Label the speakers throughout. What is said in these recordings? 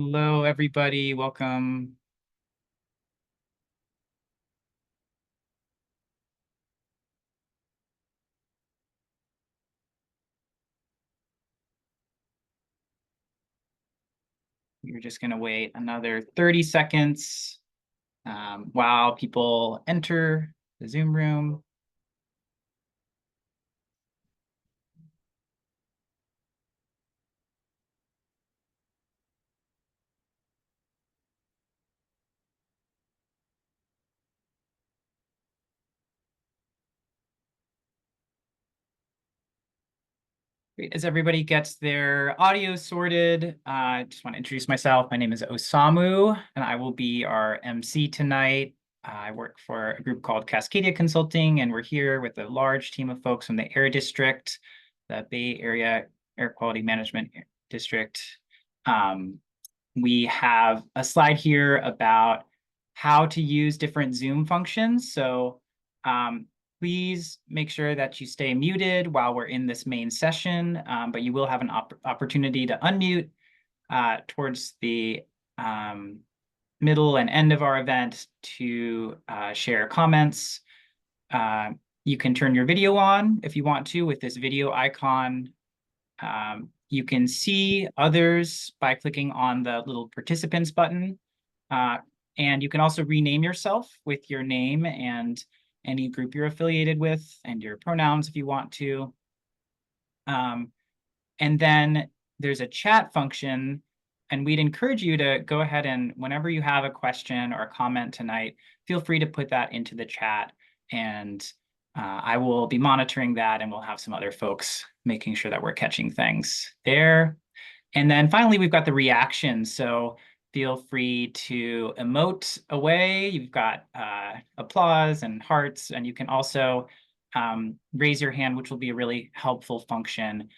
Speaker 1: Hello, everybody. Welcome. You're just going to wait another 30 seconds while people enter the Zoom room. Great. As everybody gets their audio sorted, I just want to introduce myself. My name is Osamu, and I will be our MC tonight. I work for a group called Cascadia Consulting, and we're here with a large team of folks from the Air District, the Bay Area Air Quality Management District. We have a slide here about how to use different Zoom functions. So please make sure that you stay muted while we're in this main session, but you will have an opportunity to unmute towards the middle and end of our event to share comments. You can turn your video on if you want to with this video icon. You can see others by clicking on the little participants button. And you can also rename yourself with your name and any group you're affiliated with and your pronouns if you want to. And then there's a chat function, and we'd encourage you to go ahead and whenever you have a question or a comment tonight, feel free to put that into the chat, and I will be monitoring that, and we'll have some other folks making sure that we're catching things there. And then finally, we've got the reactions. So feel free to emote away. You've got applause and hearts, and you can also raise your hand, which will be a really helpful function,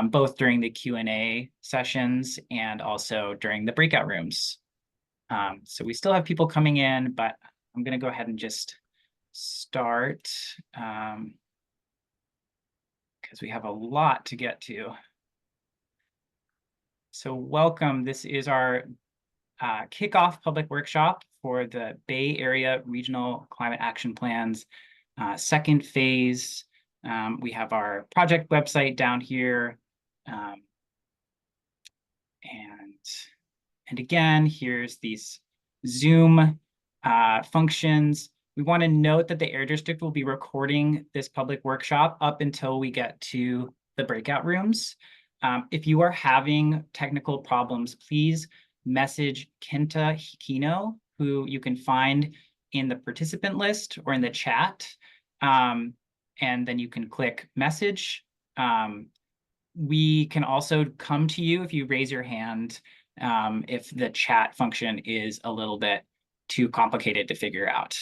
Speaker 1: both during the Q&A sessions and also during the breakout rooms. So we still have people coming in, but I'm going to go ahead and just start because we have a lot to get to. So welcome. This is our kickoff public workshop for the Bay Area Regional Climate Action Plan's second phase. We have our project website down here. And again, here's these Zoom functions. We want to note that the Air District will be recording this public workshop up until we get to the breakout rooms. If you are having technical problems, please message Kenta Hikino, who you can find in the participant list or in the chat. And then you can click message. We can also come to you if you raise your hand if the chat function is a little bit too complicated to figure out.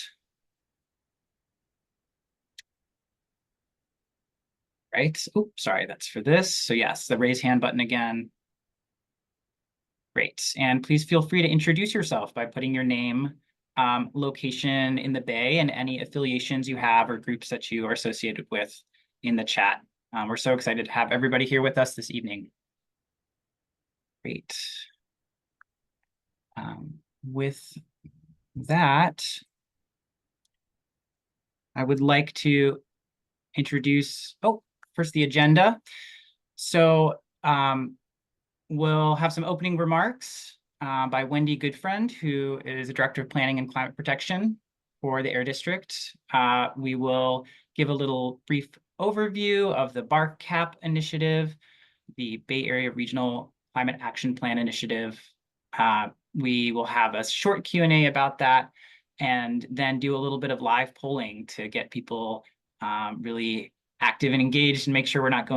Speaker 1: Right. Oops, sorry, that's for this. So yes, the raise hand button again. Great. And please feel free to introduce yourself by putting your name, location in the Bay, and any affiliations you have or groups that you are associated with in the chat. We're so excited to have everybody here with us this evening. Great. With that, I would like to introduce, first the agenda. So we'll have some opening remarks by Wendy Goodfriend, who is the Director of Planning and Climate Protection for the Air District. We will give a little brief overview of the BARCAP initiative, the Bay Area Regional Climate Action Plan initiative. We will have a short Q&A about that, and then do a little bit of live polling to get people really active and engaged and make sure we're not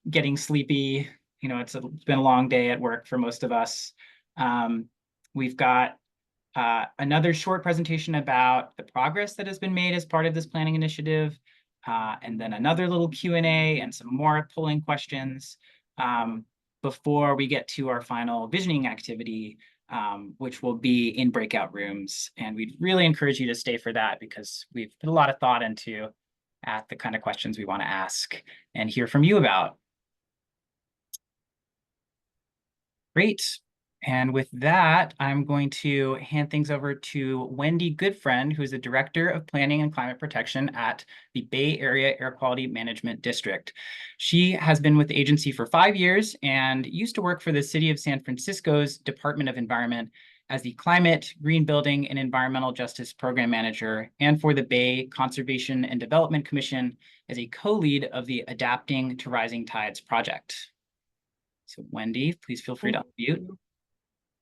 Speaker 1: getting sleepy. You know, it's been a long day at work for most of us. We've got another short presentation about the progress that has been made as part of this planning initiative, and then another little Q&A and some more polling questions before we get to our final visioning activity, which will be in breakout rooms. And we'd really encourage you to stay for that because we've put a lot of thought into the kind of questions we want to ask and hear from you about. Great. And with that, I'm going to hand things over to Wendy Goodfriend, who's the Director of Planning and Climate Protection at the Bay Area Air Quality Management District. She has been with the agency for 5 years and used to work for the City of San Francisco's Department of Environment as the Climate, Green Building, and Environmental Justice Program Manager, and for the Bay Conservation and Development Commission as a co-lead of the Adapting to Rising Tides project. So Wendy, please feel free to unmute.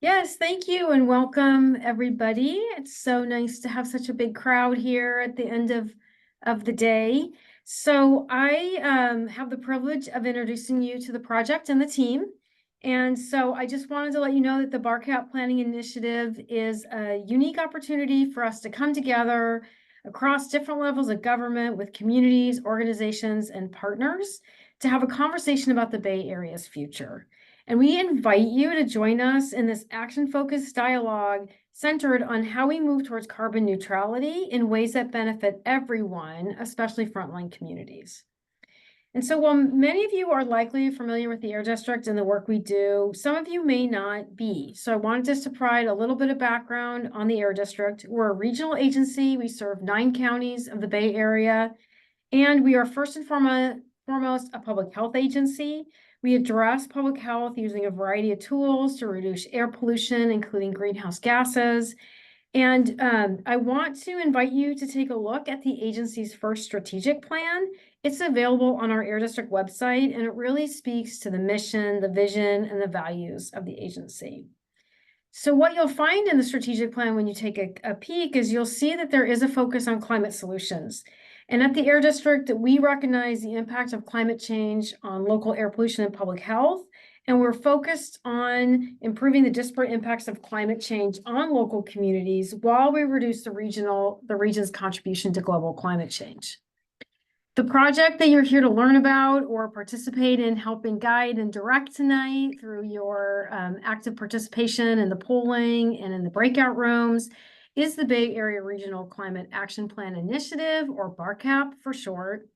Speaker 2: Yes, thank you and welcome everybody. It's so nice to have such a big crowd here at the end of the day. So I have the privilege of introducing you to the project and the team. And so I just wanted to let you know that the BARCAP Planning Initiative is a unique opportunity for us to come together across different levels of government with communities, organizations, and partners to have a conversation about the Bay Area's future. And we invite you to join us in this action-focused dialogue centered on how we move towards carbon neutrality in ways that benefit everyone, especially frontline communities. And so while many of you are likely familiar with the Air District and the work we do, some of you may not be. So I wanted just to provide a little bit of background on the Air District. We're a regional agency. We serve 9 counties of the Bay Area, and we are first and foremost a public health agency. We address public health using a variety of tools to reduce air pollution, including greenhouse gases. And I want to invite you to take a look at the agency's first strategic plan. It's available on our Air District website, and it really speaks to the mission, the vision, and the values of the agency. So what you'll find in the strategic plan when you take a peek is you'll see that there is a focus on climate solutions. And at the Air District, we recognize the impact of climate change on local air pollution and public health. And we're focused on improving the disparate impacts of climate change on local communities while we reduce the region's contribution to global climate change. The project that you're here to learn about or participate in helping guide and direct tonight through your active participation in the polling and in the breakout rooms is the Bay Area Regional Climate Action Plan Initiative, or BARCAP for short.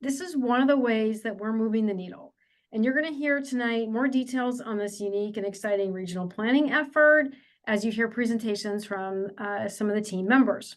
Speaker 2: This is one of the ways that we're moving the needle. And you're going to hear tonight more details on this unique and exciting regional planning effort as you hear presentations from some of the team members.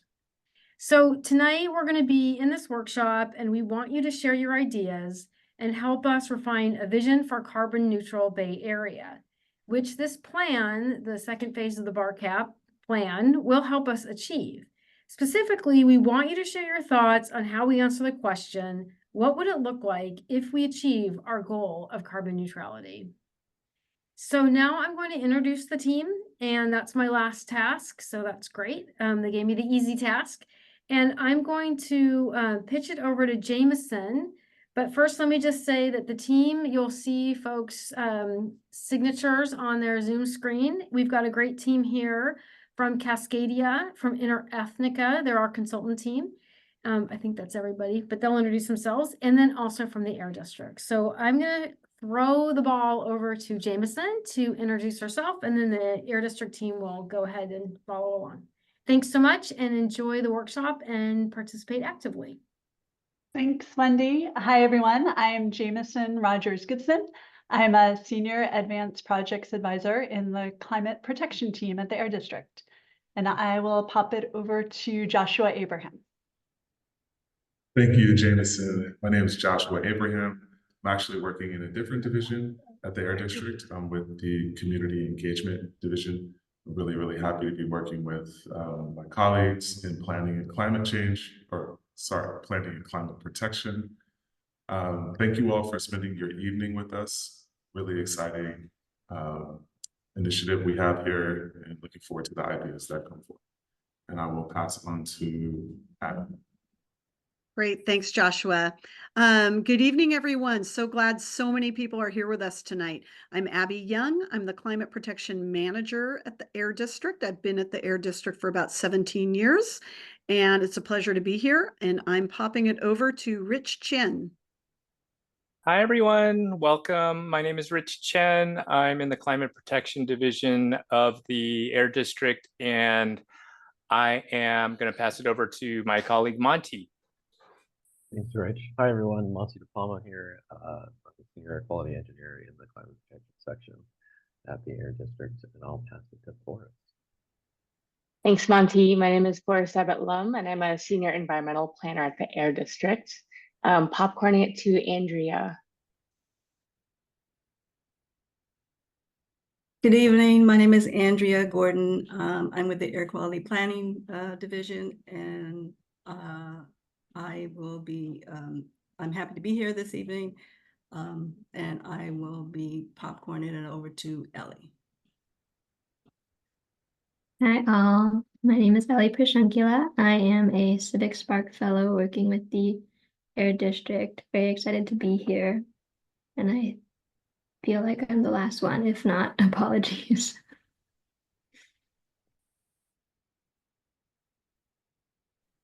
Speaker 2: So tonight we're going to be in this workshop, and we want you to share your ideas and help us refine a vision for carbon neutral Bay Area, which this plan, the second phase of the BARCAP plan, will help us achieve. Specifically, we want you to share your thoughts on how we answer the question, what would it look like if we achieve our goal of carbon neutrality? So now I'm going to introduce the team, and that's my last task, so that's great. They gave me the easy task. And I'm going to pitch it over to Jameson. But first, let me just say that the team, you'll see folks' signatures on their Zoom screen. We've got a great team here from Cascadia, from Interethnica. They're our consultant team. I think that's everybody, but they'll introduce themselves. And then also from the Air District. So I'm going to throw the ball over to Jameson to introduce herself, and then the Air District team will go ahead and follow along. Thanks so much, and enjoy the workshop and participate actively.
Speaker 3: Thanks, Wendy. Hi, everyone. I'm Jameson Rogers-Goodson. I'm a Senior Advanced Projects Advisor in the Climate Protection Team at the Air District. And I will pop it over to Joshua Abraham.
Speaker 4: Thank you, Jameson. My name is Joshua Abraham. I'm actually working in a different division at the Air District. I'm with the Community Engagement Division. I'm really, really happy to be working with my colleagues in planning and climate change, planning and climate protection. Thank you all for spending your evening with us. Really exciting initiative we have here, and looking forward to the ideas that come forth. And I will pass on to Adam.
Speaker 5: Great. Thanks, Joshua. Good evening, everyone. So glad so many people are here with us tonight. I'm Abby Young. I'm the Climate Protection Manager at the Air District. I've been at the Air District for about 17 years, and it's a pleasure to be here. And I'm popping it over to Rich Chen.
Speaker 6: Hi, everyone. Welcome. My name is Rich Chen. I'm in the Climate Protection Division of the Air District, and I am going to pass it over to my colleague, Monty.
Speaker 7: Thanks, Rich. Hi, everyone. Monty DePalma here. I'm a Senior Air Quality Engineer in the Climate Protection section. at the Air District, and I'll pass it to Forrest.
Speaker 8: Thanks, Monty. My name is Forrest Abbott-Lum, and I'm a senior environmental planner at the Air District. Popcorning it to Andrea.
Speaker 9: Good evening. My name is Andrea Gordon. I'm with the Air Quality Planning Division, and I will be, I'm happy to be here this evening, and I will be popcorning it over to Ellie.
Speaker 10: Hi all, my name is Ellie Prishunkula. I am a Civic Spark Fellow working with the Air District. Very excited to be here, and I feel like I'm the last one. If not, apologies.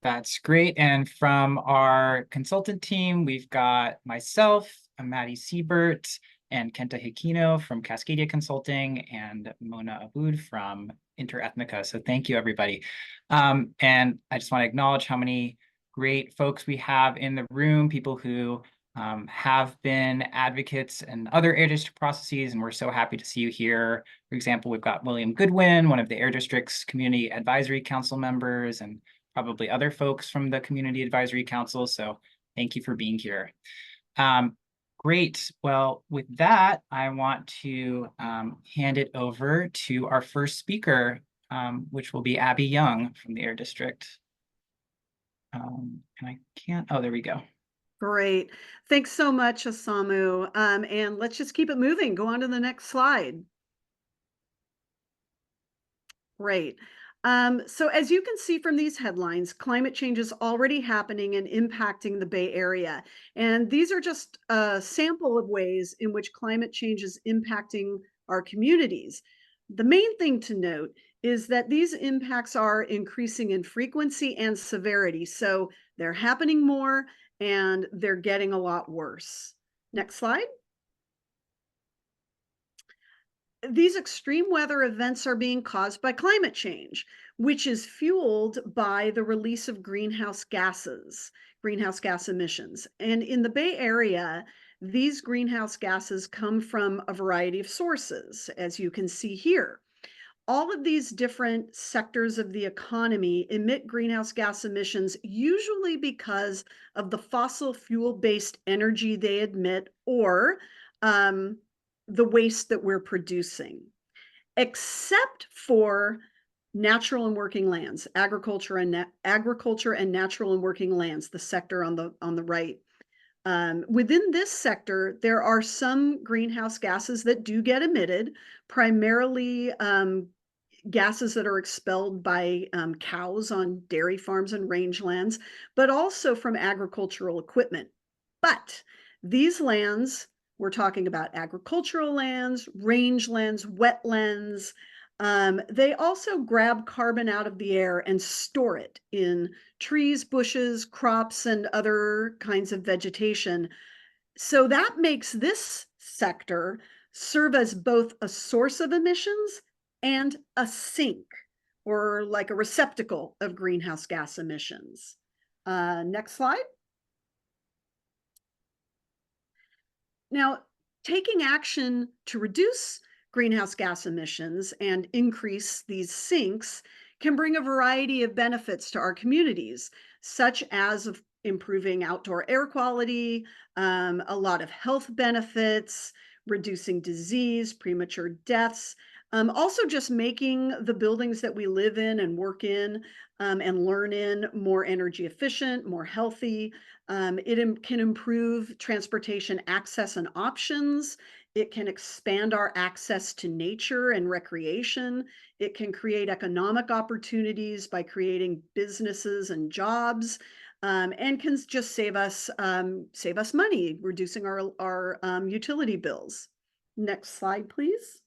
Speaker 1: That's great. And from our consultant team, we've got myself, Maddie Siebert, and Kenta Hikino from Cascadia Consulting, and Mona Aboud from Interethnica. So thank you, everybody. And I just want to acknowledge how many great folks we have in the room, people who have been advocates in other Air District processes, and we're so happy to see you here. For example, we've got William Goodwin, one of the Air District's Community Advisory Council members, and probably other folks from the Community Advisory Council. So thank you for being here. Great. Well, with that, I want to hand it over to our first speaker, which will be Abby Young from the Air District. And I can't, oh, there we go.
Speaker 5: Great. Thanks so much, Asamu. And let's just keep it moving. Go on to the next slide. Great. So as you can see from these headlines, climate change is already happening and impacting the Bay Area. And these are just a sample of ways in which climate change is impacting our communities. The main thing to note is that these impacts are increasing in frequency and severity. So they're happening more and they're getting a lot worse. Next slide. These extreme weather events are being caused by climate change, which is fueled by the release of greenhouse gas emissions. And in the Bay Area, these greenhouse gases come from a variety of sources, as you can see here. All of these different sectors of the economy emit greenhouse gas emissions, usually because of the fossil fuel-based energy they emit, or the waste that we're producing, except for natural and working lands, agriculture and natural and working lands, the sector on the right. Within this sector, there are some greenhouse gases that do get emitted, primarily gases that are expelled by cows on dairy farms and rangelands, but also from agricultural equipment. But these lands, we're talking about agricultural lands, rangelands, wetlands. They also grab carbon out of the air and store it in trees, bushes, crops, and other kinds of vegetation. So that makes this sector serve as both a source of emissions and a sink, or like a receptacle of greenhouse gas emissions. Next slide. Now, taking action to reduce greenhouse gas emissions and increase these sinks can bring a variety of benefits to our communities, such as improving outdoor air quality, a lot of health benefits, reducing disease, premature deaths, also just making the buildings that we live in and work in and learn in more energy efficient, more healthy. It can improve transportation access and options. It can expand our access to nature and recreation. It can create economic opportunities by creating businesses and jobs, and can just save us money, reducing our utility bills. Next slide, please.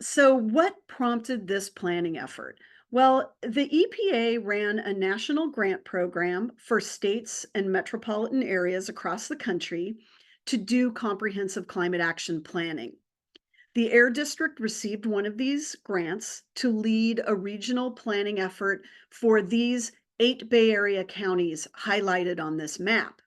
Speaker 5: So what prompted this planning effort? Well, the EPA ran a national grant program for states and metropolitan areas across the country to do comprehensive climate action planning. The Air District received one of these grants to lead a regional planning effort for these 8 Bay Area counties highlighted on this map.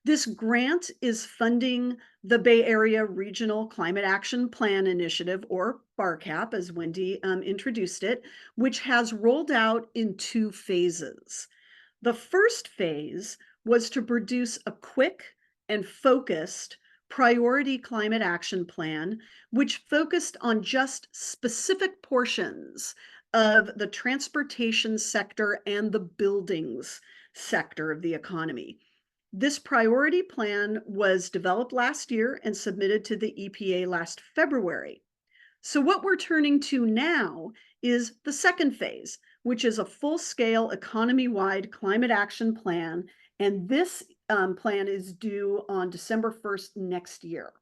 Speaker 5: This grant is funding the Bay Area Regional Climate Action Plan Initiative, or BARCAP, as Wendy introduced it, which has rolled out in 2 phases. The first phase was to produce a quick and focused priority climate action plan, which focused on just specific portions of the transportation sector and the buildings sector of the economy. This priority plan was developed last year and submitted to the EPA last February. So what we're turning to now is the second phase, which is a full-scale economy-wide climate action plan. And this plan is due on December 1st next year.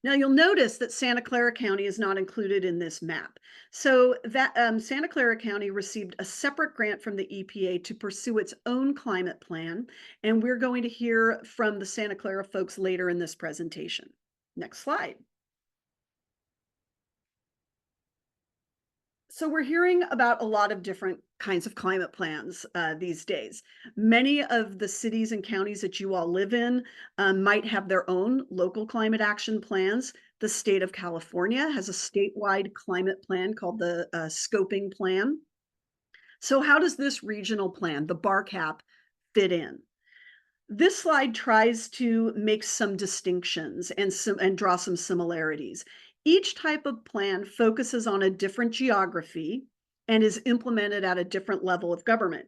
Speaker 5: Now you'll notice that Santa Clara County is not included in this map. So that Santa Clara County received a separate grant from the EPA to pursue its own climate plan. And we're going to hear from the Santa Clara folks later in this presentation. Next slide. So we're hearing about a lot of different kinds of climate plans these days. Many of the cities and counties that you all live in might have their own local climate action plans. The state of California has a statewide climate plan called the Scoping Plan. So how does this regional plan, the BARCAP, fit in? This slide tries to make some distinctions and draw some similarities. Each type of plan focuses on a different geography and is implemented at a different level of government,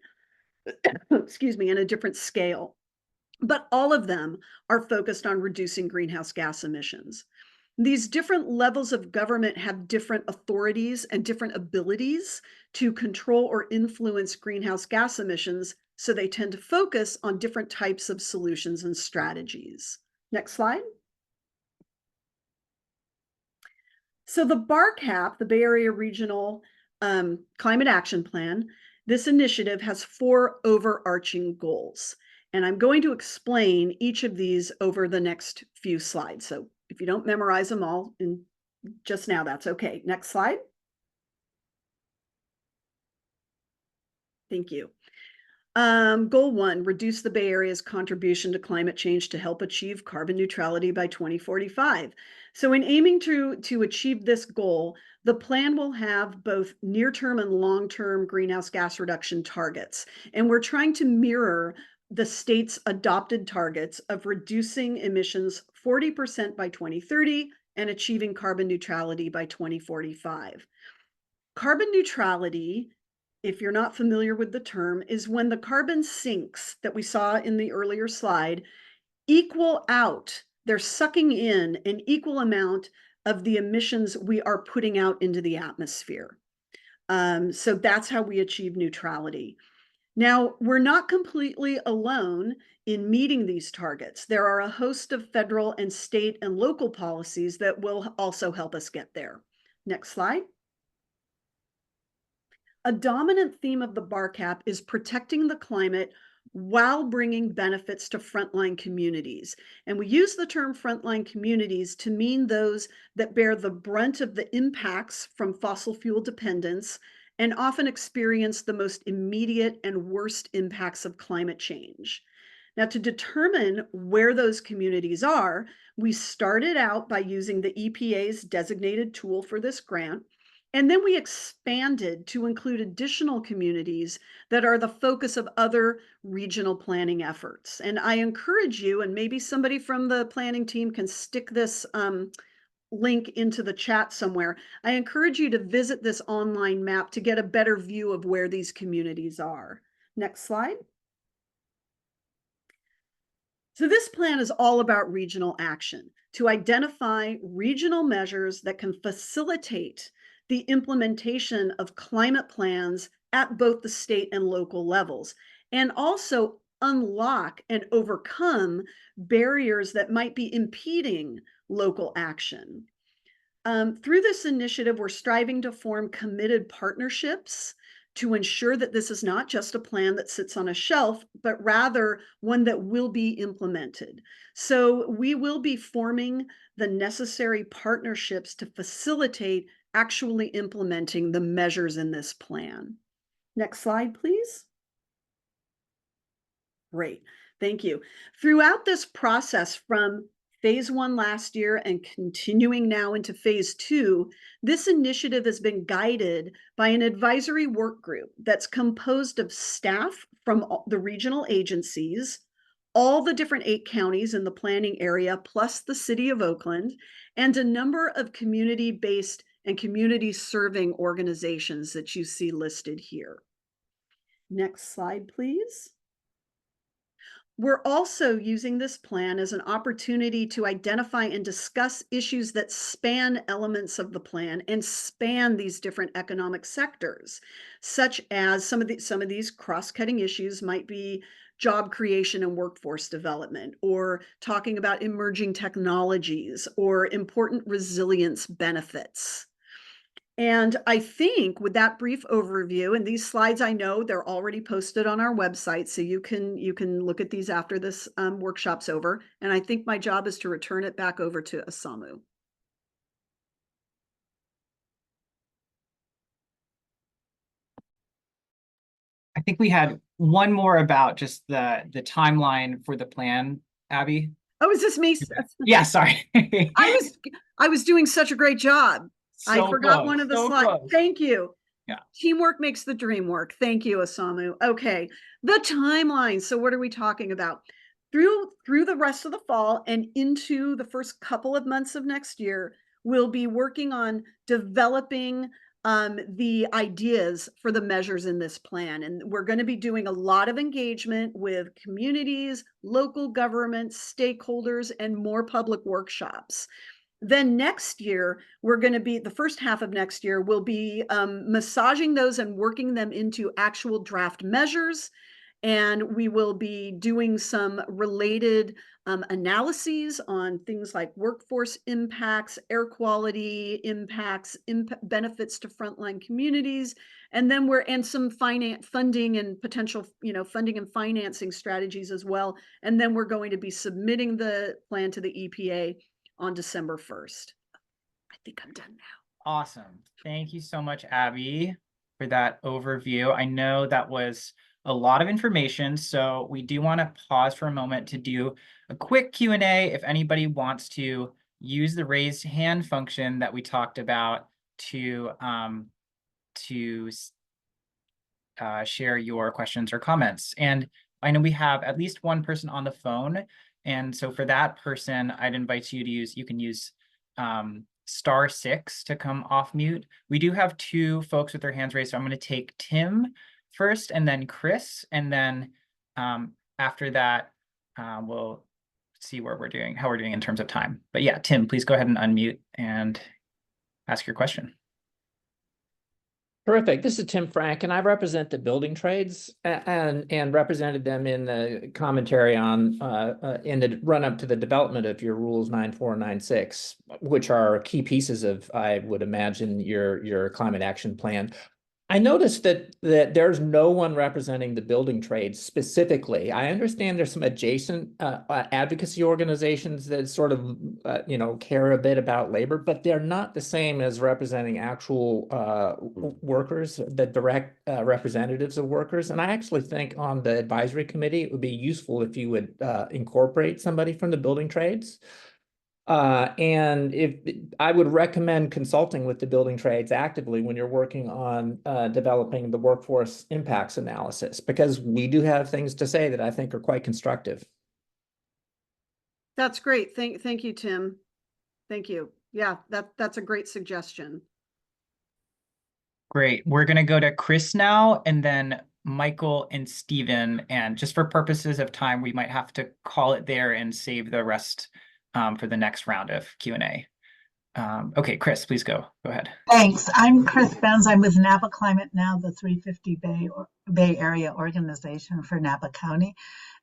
Speaker 5: excuse me, and a different scale. But all of them are focused on reducing greenhouse gas emissions. These different levels of government have different authorities and different abilities to control or influence greenhouse gas emissions, so they tend to focus on different types of solutions and strategies. Next slide. So the BARCAP, the Bay Area Regional Climate Action Plan, this initiative has 4 overarching goals. And I'm going to explain each of these over the next few slides. So if you don't memorize them all in just now, that's okay. Next slide. Thank you. Goal 1, reduce the Bay Area's contribution to climate change to help achieve carbon neutrality by 2045. So in aiming to achieve this goal, the plan will have both near-term and long-term greenhouse gas reduction targets. And we're trying to mirror the state's adopted targets of reducing emissions 40% by 2030 and achieving carbon neutrality by 2045. Carbon neutrality, if you're not familiar with the term, is when the carbon sinks that we saw in the earlier slide equal out, they're sucking in an equal amount of the emissions we are putting out into the atmosphere. So that's how we achieve neutrality. Now, we're not completely alone in meeting these targets. There are a host of federal and state and local policies that will also help us get there. Next slide. A dominant theme of the BARCAP is protecting the climate while bringing benefits to frontline communities. And we use the term frontline communities to mean those that bear the brunt of the impacts from fossil fuel dependence and often experience the most immediate and worst impacts of climate change. Now, to determine where those communities are, we started out by using the EPA's designated tool for this grant. And then we expanded to include additional communities that are the focus of other regional planning efforts. And I encourage you, and maybe somebody from the planning team can stick this link into the chat somewhere. I encourage you to visit this online map to get a better view of where these communities are. Next slide. So this plan is all about regional action, to identify regional measures that can facilitate the implementation of climate plans at both the state and local levels, and also unlock and overcome barriers that might be impeding local action. Through this initiative, we're striving to form committed partnerships to ensure that this is not just a plan that sits on a shelf, but rather one that will be implemented. So we will be forming the necessary partnerships to facilitate actually implementing the measures in this plan. Next slide, please. Great. Thank you. Throughout this process from phase 1 last year and continuing now into phase 2, this initiative has been guided by an advisory work group that's composed of staff from the regional agencies, all the different 8 counties in the planning area, plus the city of Oakland, and a number of community-based and community-serving organizations that you see listed here. Next slide, please. We're also using this plan as an opportunity to identify and discuss issues that span elements of the plan and span these different economic sectors, such as some of these cross-cutting issues might be job creation and workforce development, or talking about emerging technologies or important resilience benefits. And I think with that brief overview, and these slides, I know they're already posted on our website, so you can look at these after this workshop's over. And I think my job is to return it back over to Asamu.
Speaker 1: I think we had one more about just the timeline for the plan, Abby.
Speaker 5: Oh, is this me?
Speaker 1: Yeah, sorry.
Speaker 5: I was doing such a great job. I
Speaker 1: So
Speaker 5: forgot
Speaker 1: close,
Speaker 5: one of the
Speaker 1: so
Speaker 5: slides.
Speaker 1: close.
Speaker 5: Thank you.
Speaker 1: Yeah.
Speaker 5: Teamwork makes the dream work. Thank you, Asamu. Okay, the timeline. So what are we talking about? Through the rest of the fall and into the first couple of months of next year, we'll be working on developing the ideas for the measures in this plan. And we're going to be doing a lot of engagement with communities, local governments, stakeholders, and more public workshops. Then next year, we're going to be, the first half of next year, we'll be massaging those and working them into actual draft measures. And we will be doing some related analyses on things like workforce impacts, air quality impacts, benefits to frontline communities, and then some funding and potential, funding and financing strategies as well. And then we're going to be submitting the plan to the EPA on December 1st. I think I'm done now.
Speaker 1: Awesome. Thank you so much, Abby, for that overview. I know that was a lot of information, so we do want to pause for a moment to do a quick Q&A if anybody wants to use the raised hand function that we talked about to share your questions or comments. And I know we have at least one person on the phone. And so for that person, I'd invite you to you can use *6 to come off mute. We do have 2 folks with their hands raised. So I'm going to take Tim first and then Chris. And then after that, we'll see how we're doing in terms of time. But yeah, Tim, please go ahead and unmute and ask your question.
Speaker 11: Terrific. This is Tim Frank, and I represent the building trades and represented them in the commentary on in the run up to the development of your rules 9496, which are key pieces of, I would imagine, your climate action plan. I noticed that there's no one representing the building trades specifically. I understand there's some adjacent advocacy organizations that sort of care a bit about labor, but they're not the same as representing actual workers, the direct representatives of workers. And I actually think on the advisory committee, it would be useful if you would incorporate somebody from the building trades. And if I would recommend consulting with the building trades actively when you're working on developing the workforce impacts analysis, because we do have things to say that I think are quite constructive.
Speaker 5: That's great. Thank you, Tim. Thank you. Yeah, that's a great suggestion.
Speaker 1: Great. We're going to go to Chris now, and then Michael and Stephen. And just for purposes of time, we might have to call it there and save the rest for the next round of Q&A. Okay, Chris, please go ahead.
Speaker 12: Thanks. I'm Chris Benz. I'm with Napa Climate Now, the 350 Bay Area organization for Napa County.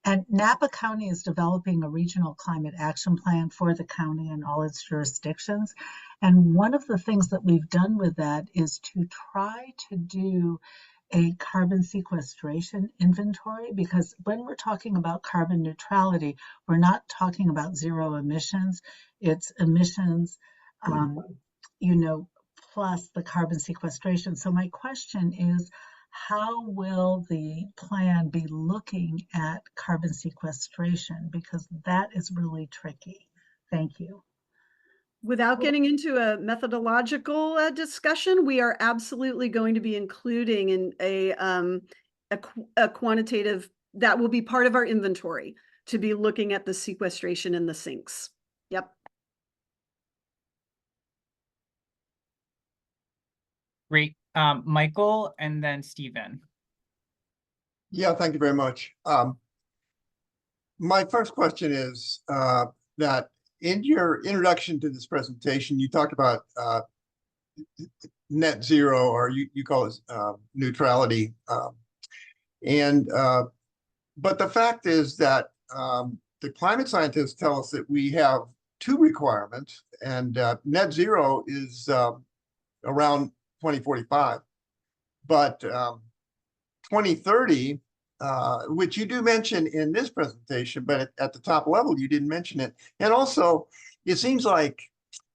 Speaker 12: And Napa County is developing a regional climate action plan for the county and all its jurisdictions. And one of the things that we've done with that is to try to do a carbon sequestration inventory, because when we're talking about carbon neutrality, we're not talking about zero emissions. It's emissions, plus the carbon sequestration. So my question is, how will the plan be looking at carbon sequestration? Because that is really tricky. Thank you.
Speaker 5: Without getting into a methodological discussion, we are absolutely going to be including in a quantitative that will be part of our inventory to be looking at the sequestration in the sinks. Yep.
Speaker 1: Great. Michael and then Stephen.
Speaker 13: Yeah, thank you very much. My first question is that in your introduction to this presentation, you talked about net zero, or you call it neutrality. But the fact is that the climate scientists tell us that we have two requirements, and net zero is around 2045. But 2030, which you do mention in this presentation, but at the top level, you didn't mention it. And also, it seems like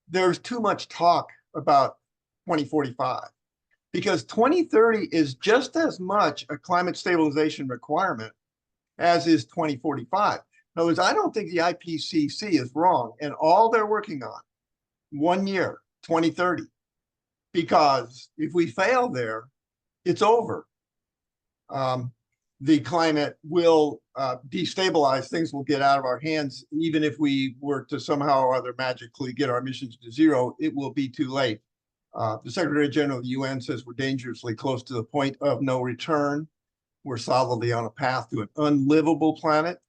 Speaker 13: there's too much talk about 2045, because 2030 is just as much a climate stabilization requirement as is 2045. In other words, I don't think the IPCC is wrong in all they're working on 1 year, 2030, because if we fail there, it's over. The climate will destabilize, things will get out of our hands. Even if we were to somehow or other magically get our emissions to zero, it will be too late. The Secretary General of the UN says we're dangerously close to the point of no return. We're solidly on a path to an unlivable planet.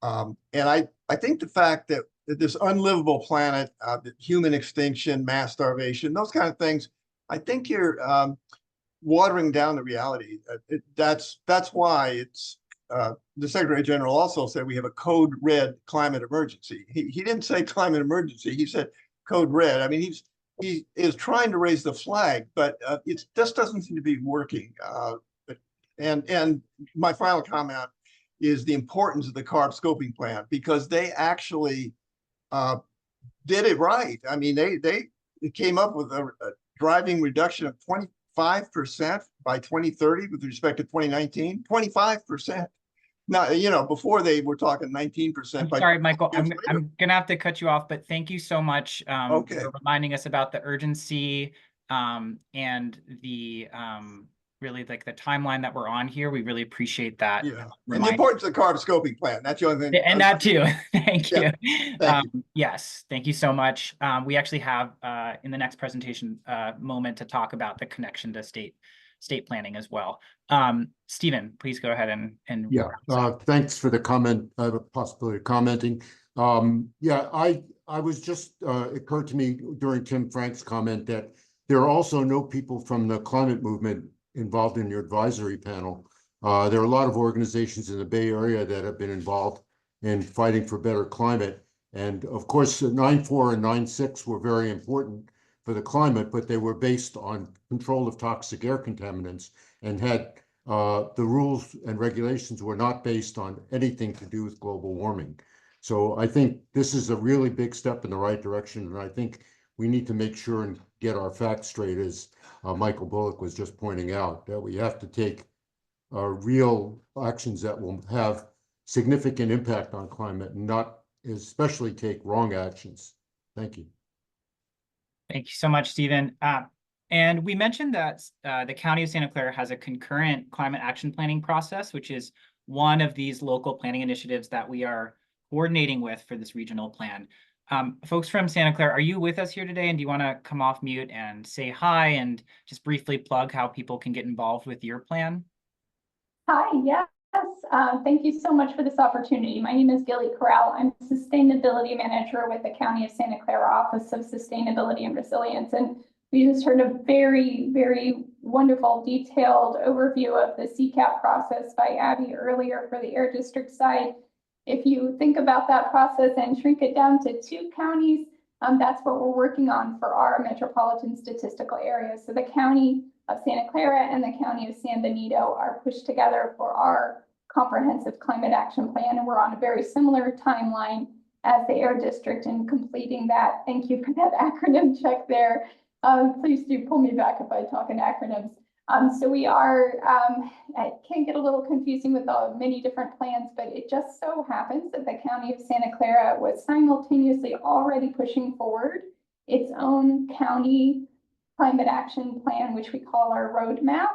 Speaker 13: And I think the fact that this unlivable planet, human extinction, mass starvation, those kind of things, I think you're watering down the reality. That's why it's the Secretary General also said we have a code red climate emergency. He didn't say climate emergency. He said code red. I mean, he is trying to raise the flag, but it just doesn't seem to be working. And my final comment is the importance of the CARB scoping plan, because they actually did it right. I mean, they came up with a driving reduction of 25% by 2030 with respect to 2019, 25%. Now, you know, before they were talking 19%.
Speaker 1: I'm sorry, Michael, I'm gonna have to cut you off, but thank you so much for reminding us about the urgency and the really like the timeline that we're on here. We really appreciate that.
Speaker 13: Yeah, and the importance of the CARB scoping plan. That's the only thing.
Speaker 1: And that too. Thank you.
Speaker 13: Thank you.
Speaker 1: Yes, thank you so much. We actually have in the next presentation moment to talk about the connection to state planning as well. Stephen, please go ahead and
Speaker 14: yeah. Thanks for the comment. I have a possibility of commenting. Yeah, I was just occurred to me during Tim Frank's comment that there are also no people from the climate movement involved in your advisory panel. There are a lot of organizations in the Bay Area that have been involved in fighting for better climate. And of course, 9.4 and 9.6 were very important for the climate, but they were based on control of toxic air contaminants and had the rules and regulations were not based on anything to do with global warming. So I think this is a really big step in the right direction. And I think we need to make sure and get our facts straight, as Michael Bullock was just pointing out, that we have to take real actions that will have significant impact on climate and not especially take wrong actions. Thank you.
Speaker 1: Thank you so much, Stephen. And we mentioned that the County of Santa Clara has a concurrent climate action planning process, which is one of these local planning initiatives that we are coordinating with for this regional plan. Folks from Santa Clara, are you with us here today? And do you want to come off mute and say hi and just briefly plug how people can get involved with your plan?
Speaker 15: Hi, yes. Thank you so much for this opportunity. My name is Gilly Corral. I'm Sustainability Manager with the County of Santa Clara Office of Sustainability and Resilience. And we just heard a very, very wonderful detailed overview of the CCAP process by Abby earlier for the Air District side. If you think about that process and shrink it down to 2 counties, that's what we're working on for our metropolitan statistical area. So the County of Santa Clara and the County of San Benito are pushed together for our comprehensive climate action plan. And we're on a very similar timeline as the Air District in completing that. Thank you for that acronym check there. Please do pull me back if I talk in acronyms. So we are, it can get a little confusing with the many different plans, but it just so happens that the County of Santa Clara was simultaneously already pushing forward its own county climate action plan, which we call our roadmap.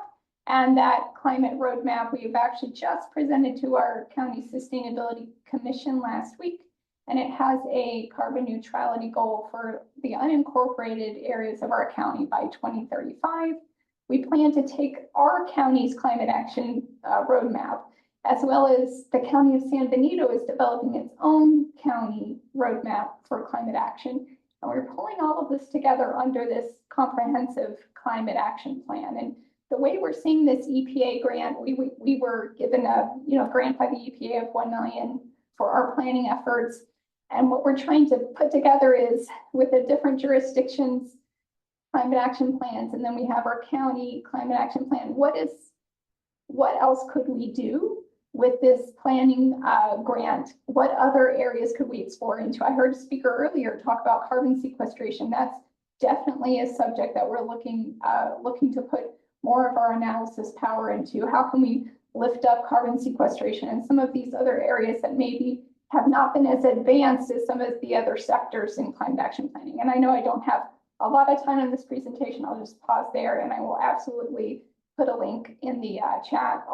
Speaker 15: And that climate roadmap, we've actually just presented to our County Sustainability Commission last week. And it has a carbon neutrality goal for the unincorporated areas of our county by 2035. We plan to take our county's climate action roadmap, as well as the County of San Benito is developing its own county roadmap for climate action. And we're pulling all of this together under this comprehensive climate action plan. And the way we're seeing this EPA grant, we were given a grant by the EPA of $1 million for our planning efforts. And what we're trying to put together is with the different jurisdictions, climate action plans, and then we have our county climate action plan. What else could we do with this planning grant? What other areas could we explore into? I heard a speaker earlier talk about carbon sequestration. That's definitely a subject that we're looking to put more of our analysis power into. How can we lift up carbon sequestration and some of these other areas that maybe have not been as advanced as some of the other sectors in climate action planning? And I know I don't have a lot of time in this presentation. I'll just pause there, and I will absolutely put a link in the chat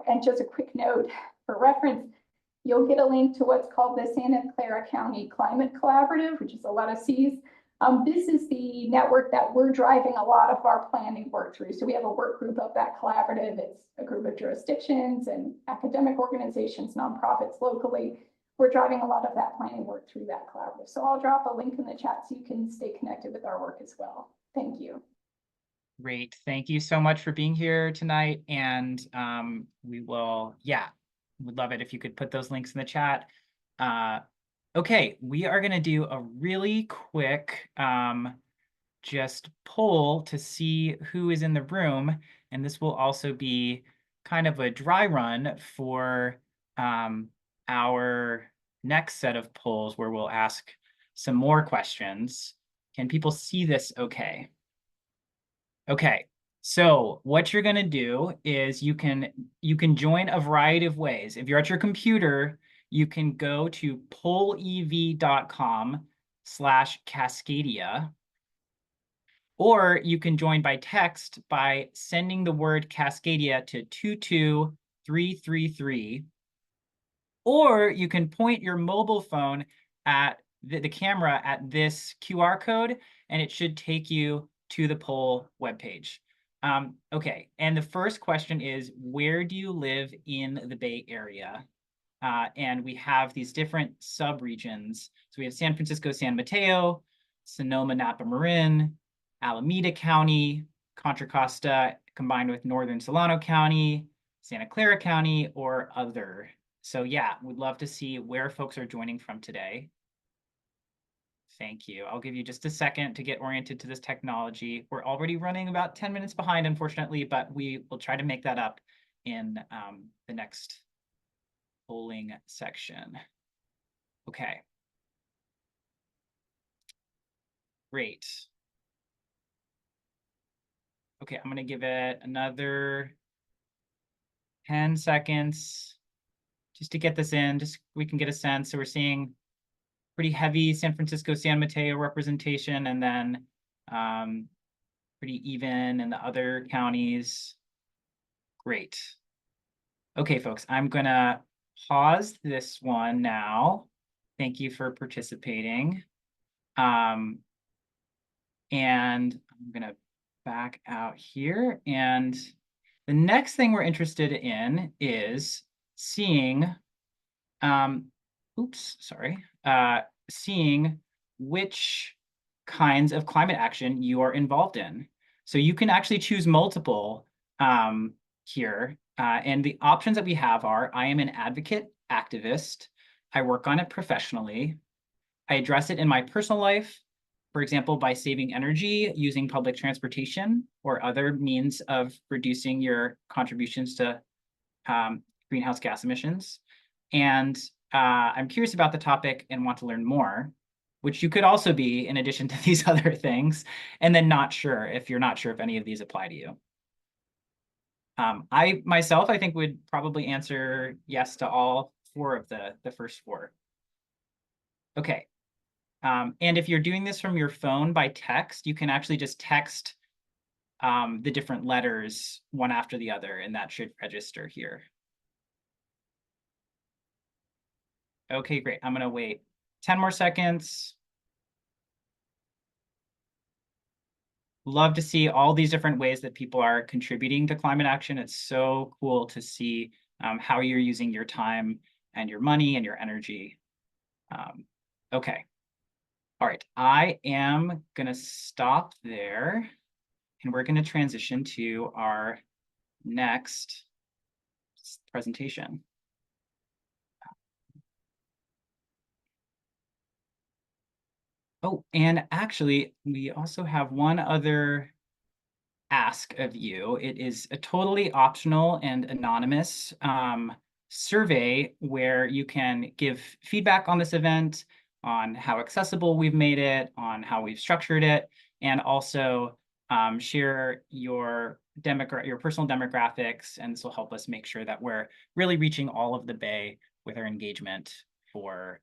Speaker 15: and just a quick note for reference. You'll get a link to what's called the Santa Clara County Climate Collaborative, which is a lot of C's. This is the network that we're driving a lot of our planning work through. So we have a work group of that collaborative. It's a group of jurisdictions and academic organizations, nonprofits locally. We're driving a lot of that planning work through that collaborative. So I'll drop a link in the chat so you can stay connected with our work as well. Thank you.
Speaker 1: Great. Thank you so much for being here tonight. And we will, would love it if you could put those links in the chat. Okay, we are going to do a really quick just poll to see who is in the room. And this will also be kind of a dry run for our next set of polls where we'll ask some more questions. Can people see this okay? Okay, so what you're going to do is you can join a variety of ways. If you're at your computer, you can go to pollev.com/Cascadia, or you can join by text by sending the word Cascadia to 22333, or you can point your mobile phone at the camera at this QR code, and it should take you to the poll webpage. Okay, and the first question is, where do you live in the Bay Area? And we have these different sub-regions. So we have San Francisco, San Mateo, Sonoma, Napa, Marin, Alameda County, Contra Costa combined with Northern Solano County, Santa Clara County, or other. So yeah, we'd love to see where folks are joining from today. Thank you. I'll give you just a second to get oriented to this technology. We're already running about 10 minutes behind, unfortunately, but we will try to make that up in the next polling section. Okay. Great. Okay, I'm going to give it another 10 seconds just to get this in, just we can get a sense. So we're seeing pretty heavy San Francisco, San Mateo representation, and then pretty even in the other counties. Great. Okay, folks, I'm gonna pause this one now. Thank you for participating. And I'm gonna back out here. And the next thing we're interested in is seeing, seeing which kinds of climate action you are involved in. So you can actually choose multiple here. And the options that we have are, I am an advocate activist. I work on it professionally. I address it in my personal life, for example, by saving energy using public transportation or other means of reducing your contributions to greenhouse gas emissions. And I'm curious about the topic and want to learn more, which you could also be in addition to these other things, and then not sure if you're not sure if any of these apply to you. I myself, I think would probably answer yes to all 4 of the first 4. Okay. And if you're doing this from your phone by text, you can actually just text the different letters one after the other, and that should register here. Okay, great. I'm gonna wait 10 more seconds. Love to see all these different ways that people are contributing to climate action. It's so cool to see how you're using your time and your money and your energy. Okay. All right, I am gonna stop there, and we're gonna transition to our next presentation. Oh, and actually, we also have one other ask of you. It is a totally optional and anonymous survey where you can give feedback on this event, on how accessible we've made it, on how we've structured it, and also share your personal demographics. And this will help us make sure that we're really reaching all of the Bay with our engagement for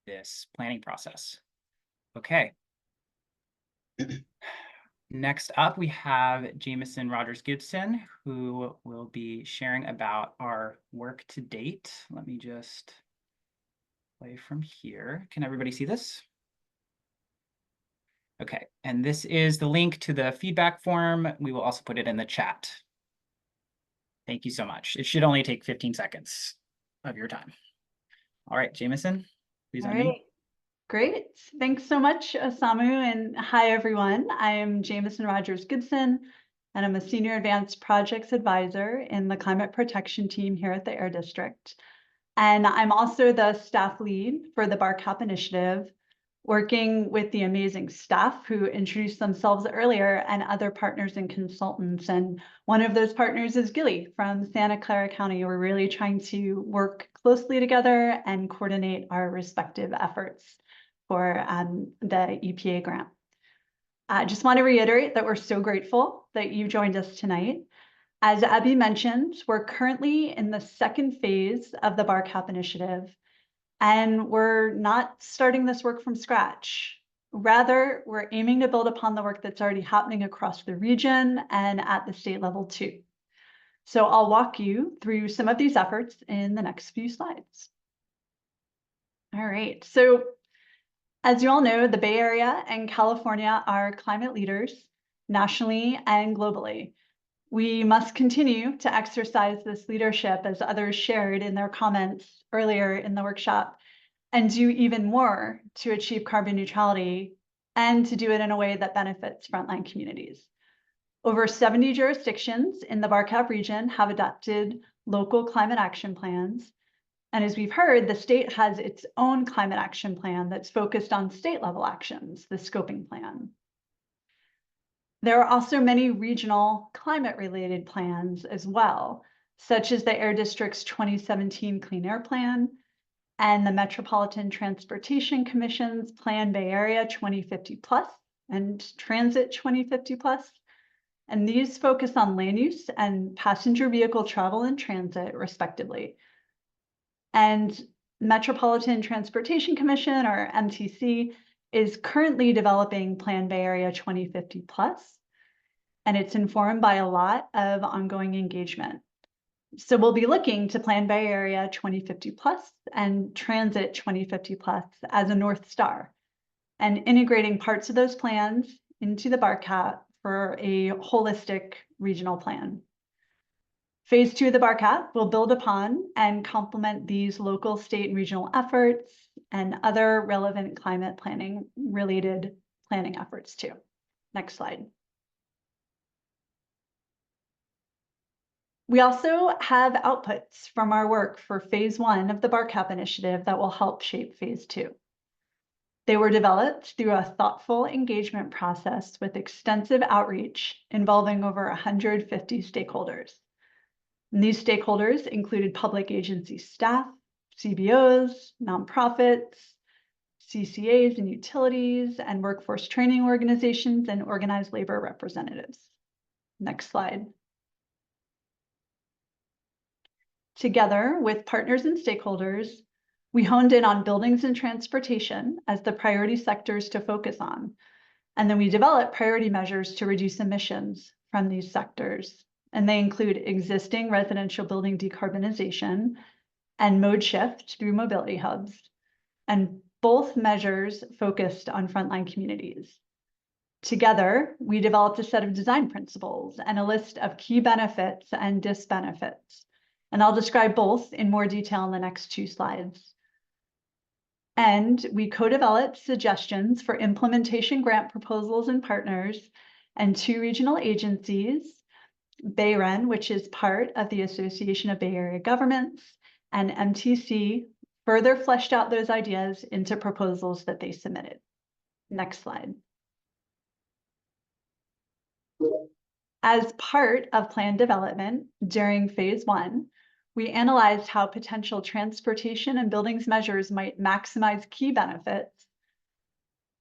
Speaker 1: this planning process. Okay. Next up, we have Jameson Rogers-Gibson, who will be sharing about our work to date. Let me just play from here. Can everybody see this? Okay, and this is the link to the feedback form. We will also put it in the chat. Thank you so much. It should only take 15 seconds of your time. All right, Jameson, please
Speaker 3: All
Speaker 1: unmute.
Speaker 3: right. Great. Thanks so much, Osamu, and hi, everyone. I am Jameson Rogers-Gibson, and I'm a Senior Advanced Projects Advisor in the Climate Protection team here at the Air District. And I'm also the staff lead for the BARCAP initiative, working with the amazing staff who introduced themselves earlier and other partners and consultants. And one of those partners is Gilly from Santa Clara County. We're really trying to work closely together and coordinate our respective efforts for the EPA grant. I just want to reiterate that we're so grateful that you joined us tonight. As Abby mentioned, we're currently in the 2nd phase of the BARCAP initiative, and we're not starting this work from scratch. Rather, we're aiming to build upon the work that's already happening across the region and at the state level too. So I'll walk you through some of these efforts in the next few slides. All right, so as you all know, the Bay Area and California are climate leaders nationally and globally. We must continue to exercise this leadership, as others shared in their comments earlier in the workshop, and do even more to achieve carbon neutrality and to do it in a way that benefits frontline communities. Over 70 jurisdictions in the BARCAP region have adopted local climate action plans. And as we've heard, the state has its own climate action plan that's focused on state level actions, the scoping plan. There are also many regional climate related plans as well, such as the Air District's 2017 Clean Air Plan and the Metropolitan Transportation Commission's Plan Bay Area 2050 Plus and Transit 2050 Plus. And these focus on land use and passenger vehicle travel and transit, respectively. And Metropolitan Transportation Commission, or MTC, is currently developing Plan Bay Area 2050 Plus, and it's informed by a lot of ongoing engagement. So we'll be looking to Plan Bay Area 2050 Plus and Transit 2050 Plus as a North Star, and integrating parts of those plans into the BARCAP for a holistic regional plan. Phase 2 of the BARCAP will build upon and complement these local, state, and regional efforts and other relevant climate planning related planning efforts too. Next slide. We also have outputs from our work for Phase 1 of the BARCAP initiative that will help shape Phase 2. They were developed through a thoughtful engagement process with extensive outreach involving over 150 stakeholders. And these stakeholders included public agency staff, CBOs, nonprofits, CCAs and utilities, and workforce training organizations and organized labor representatives. Next slide. Together with partners and stakeholders, we honed in on buildings and transportation as the priority sectors to focus on. And then we developed priority measures to reduce emissions from these sectors. And they include existing residential building decarbonization and mode shift through mobility hubs. And both measures focused on frontline communities. Together, we developed a set of design principles and a list of key benefits and disbenefits. And I'll describe both in more detail in the next 2 slides. And we co-developed suggestions for implementation grant proposals and partners and 2 regional agencies, BAREN, which is part of the Association of Bay Area Governments, and MTC further fleshed out those ideas into proposals that they submitted. Next slide. As part of plan development during phase 1, we analyzed how potential transportation and buildings measures might maximize key benefits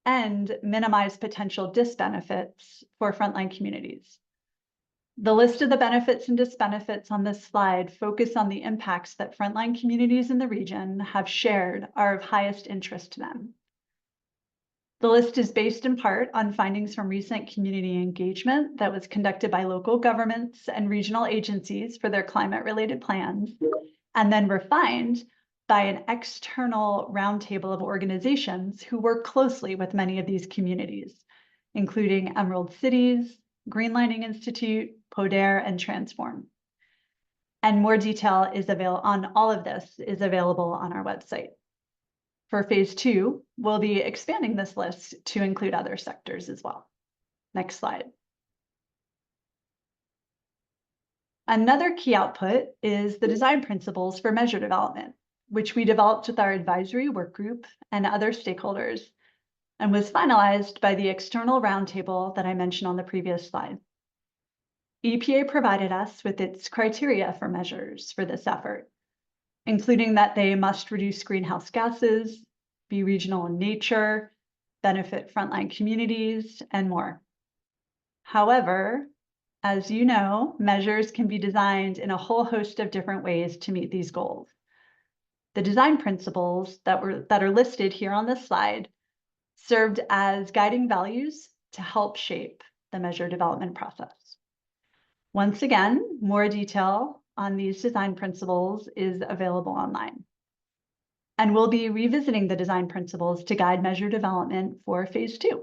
Speaker 3: and minimize potential disbenefits for frontline communities. The list of the benefits and disbenefits on this slide focus on the impacts that frontline communities in the region have shared are of highest interest to them. The list is based in part on findings from recent community engagement that was conducted by local governments and regional agencies for their climate-related plans, and then refined by an external roundtable of organizations who work closely with many of these communities, including Emerald Cities, Greenlining Institute, Poder, and Transform. And more detail is available on all of this is available on our website. For phase 2, we'll be expanding this list to include other sectors as well. Next slide. Another key output is the design principles for measure development, which we developed with our advisory work group and other stakeholders, and was finalized by the external roundtable that I mentioned on the previous slide. EPA provided us with its criteria for measures for this effort, including that they must reduce greenhouse gases, be regional in nature, benefit frontline communities, and more. However, as you know, measures can be designed in a whole host of different ways to meet these goals. The design principles that are listed here on this slide served as guiding values to help shape the measure development process. Once again, more detail on these design principles is available online. And we'll be revisiting the design principles to guide measure development for phase 2.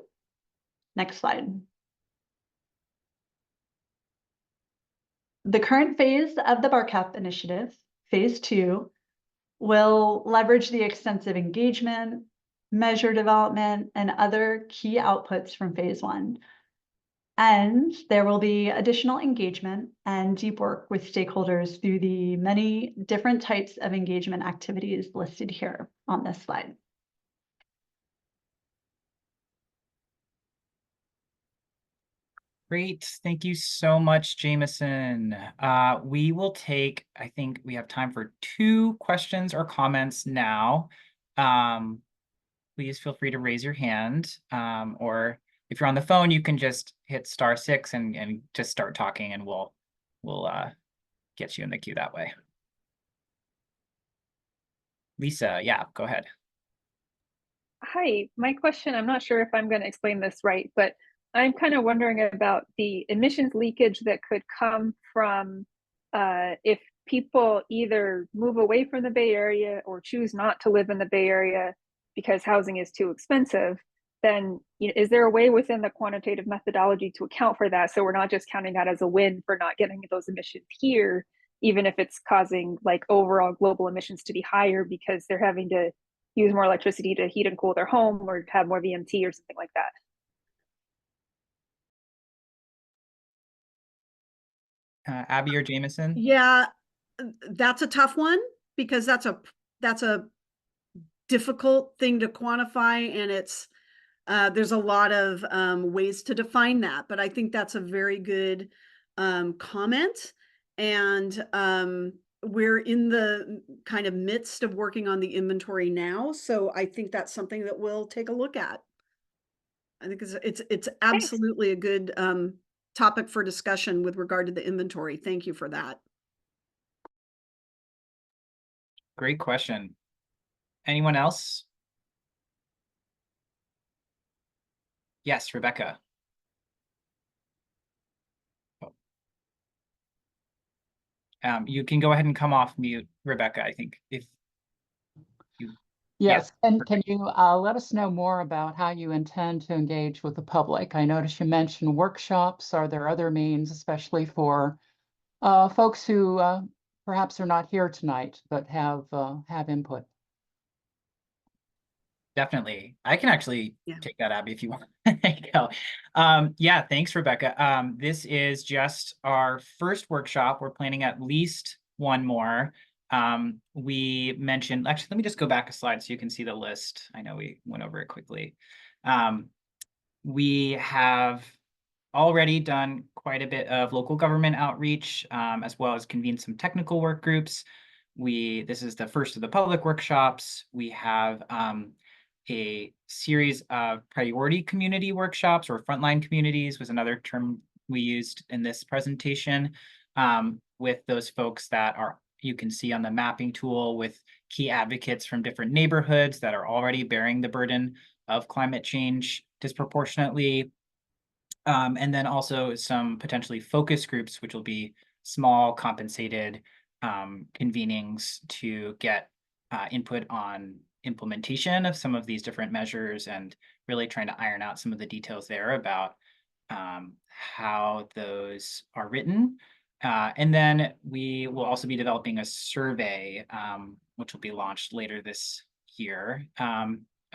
Speaker 3: Next slide. The current phase of the BARCAP initiative, phase 2, will leverage the extensive engagement, measure development, and other key outputs from phase 1. And there will be additional engagement and deep work with stakeholders through the many different types of engagement activities listed here on this slide.
Speaker 1: Great. Thank you so much, Jameson. We will take, I think we have time for 2 questions or comments now. Please feel free to raise your hand, or if you're on the phone, you can just hit *6 and just start talking, and we'll get you in the queue that way. Lisa, yeah, go ahead.
Speaker 16: Hi, my question, I'm not sure if I'm going to explain this right, but I'm kind of wondering about the emissions leakage that could come from if people either move away from the Bay Area or choose not to live in the Bay Area because housing is too expensive. Then is there a way within the quantitative methodology to account for that, so we're not just counting that as a win for not getting those emissions here, even if it's causing like overall global emissions to be higher because they're having to use more electricity to heat and cool their home or have more VMT or something like that?
Speaker 1: Abby or Jameson?
Speaker 5: Yeah, that's a tough one because that's a difficult thing to quantify, and it's there's a lot of ways to define that, but I think that's a very good comment. And we're in the kind of midst of working on the inventory now, so I think that's something that we'll take a look at. I think it's absolutely a good topic for discussion with regard to the inventory. Thank you for that.
Speaker 1: Great question. Anyone else? Yes, Rebecca. You can go ahead and come off mute, Rebecca, I think, if you.
Speaker 17: Yes, and can you let us know more about how you intend to engage with the public? I noticed you mentioned workshops. Are there other means, especially for folks who perhaps are not here tonight, but have input?
Speaker 1: Definitely. I can actually
Speaker 5: Yeah.
Speaker 1: take that, Abby, if you want. There you go. Yeah, thanks, Rebecca. This is just our first workshop. We're planning at least one more. We mentioned, actually, let me just go back a slide so you can see the list. I know we went over it quickly. We have already done quite a bit of local government outreach, as well as convened some technical work groups. This is the first of the public workshops. We have a series of priority community workshops, or frontline communities was another term we used in this presentation, with those folks that you can see on the mapping tool, with key advocates from different neighborhoods that are already bearing the burden of climate change disproportionately. And then also some potentially focus groups, which will be small compensated convenings to get input on implementation of some of these different measures, and really trying to iron out some of the details there about how those are written. And then we will also be developing a survey, which will be launched later this year,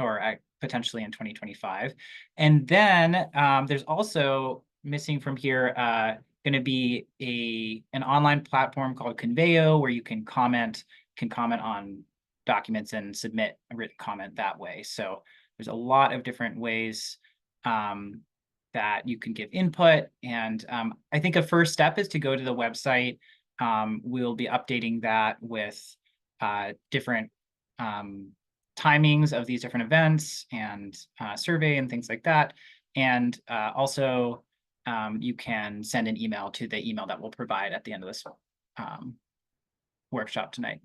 Speaker 1: or potentially in 2025. And then there's also missing from here going to be an online platform called Conveyo, where you can comment on documents and submit a written comment that way. So there's a lot of different ways that you can give input. And I think a first step is to go to the website. We'll be updating that with different timings of these different events and survey and things like that. And also you can send an email to the email that we'll provide at the end of this workshop tonight.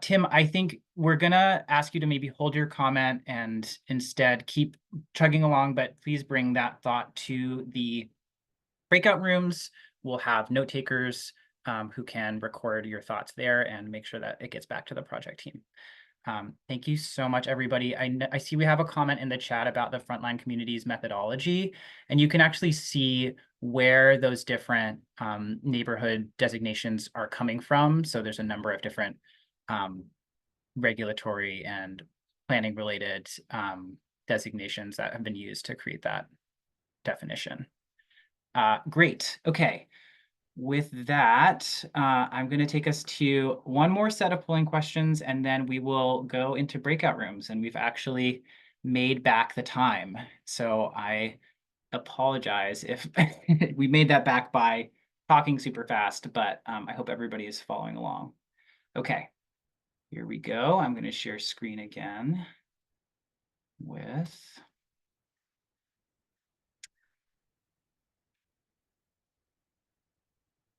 Speaker 1: Tim, I think we're gonna ask you to maybe hold your comment and instead keep chugging along, but please bring that thought to the breakout rooms. We'll have note takers who can record your thoughts there and make sure that it gets back to the project team. Thank you so much, everybody. I see we have a comment in the chat about the frontline communities methodology, and you can actually see where those different neighborhood designations are coming from. So there's a number of different regulatory and planning related designations that have been used to create that definition. Great. Okay. With that, I'm going to take us to one more set of polling questions, and then we will go into breakout rooms. And we've actually made back the time. So I apologize if we made that back by talking super fast, but I hope everybody is following along. Okay, here we go. I'm going to share screen again with...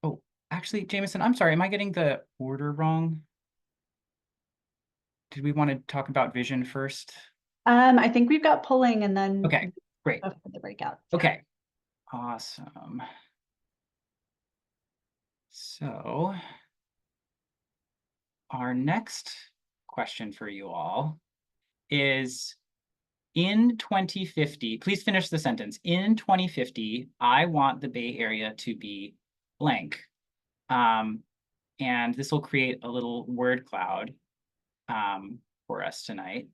Speaker 1: Oh, actually, Jameson, I'm sorry. Am I getting the order wrong? Did we want to talk about vision first?
Speaker 3: I think we've got polling and then
Speaker 1: Okay, great.
Speaker 3: for the breakout.
Speaker 1: Okay, awesome. So our next question for you all is, in 2050, please finish the sentence. In 2050, I want the Bay Area to be blank. And this will create a little word cloud for us tonight.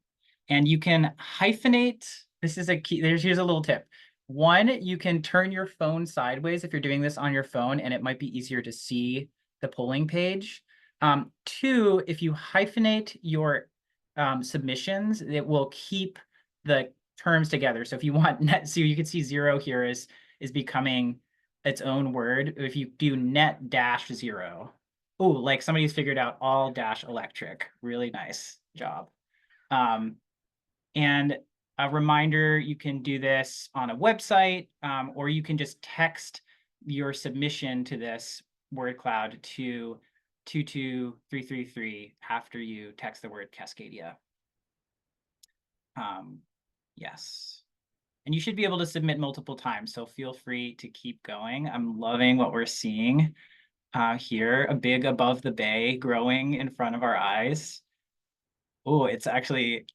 Speaker 1: And you can hyphenate. This is a key. Here's a little tip. One, you can turn your phone sideways if you're doing this on your phone, and it might be easier to see the polling page. Two, if you hyphenate your submissions, it will keep the terms together. So if you want net, so you can see 0 here is becoming its own word. If you do net dash 0, oh, like somebody's figured out all dash electric. Really nice job. And a reminder, you can do this on a website, or you can just text your submission to this word cloud to 22333 after you text the word Cascadia. Yes. And you should be able to submit multiple times, so feel free to keep going. I'm loving what we're seeing here, a big above the bay growing in front of our eyes. Oh, it's actually,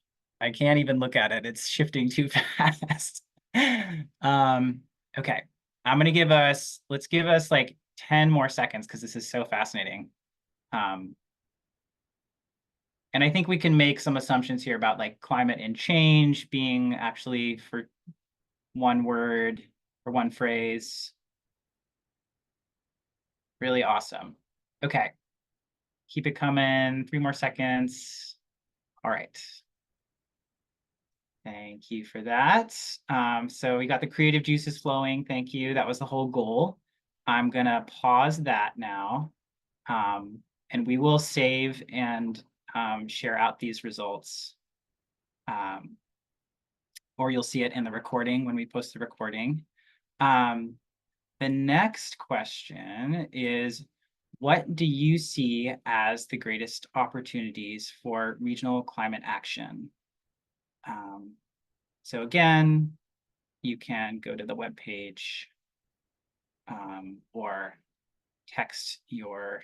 Speaker 1: I can't even look at it. It's shifting too fast. Okay, I'm gonna give us, let's give us like 10 more seconds because this is so fascinating. And I think we can make some assumptions here about like climate and change being actually for one word or one phrase. Really awesome. Okay, keep it coming. 3 more seconds. All right. Thank you for that. So we got the creative juices flowing. Thank you. That was the whole goal. I'm gonna pause that now. And we will save and share out these results. Or you'll see it in the recording when we post the recording. The next question is, what do you see as the greatest opportunities for regional climate action? So again, you can go to the webpage or text your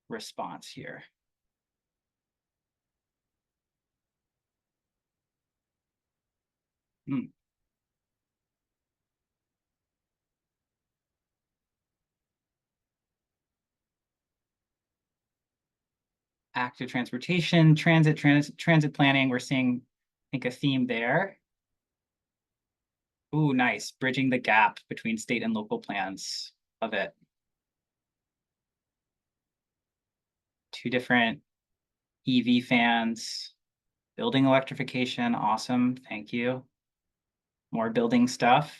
Speaker 1: response here. Active transportation, transit planning, we're seeing, I think, a theme there. Ooh, nice. Bridging the gap between state and local plans. Love it. 2 different EV fans. Building electrification, awesome, thank you. More building stuff.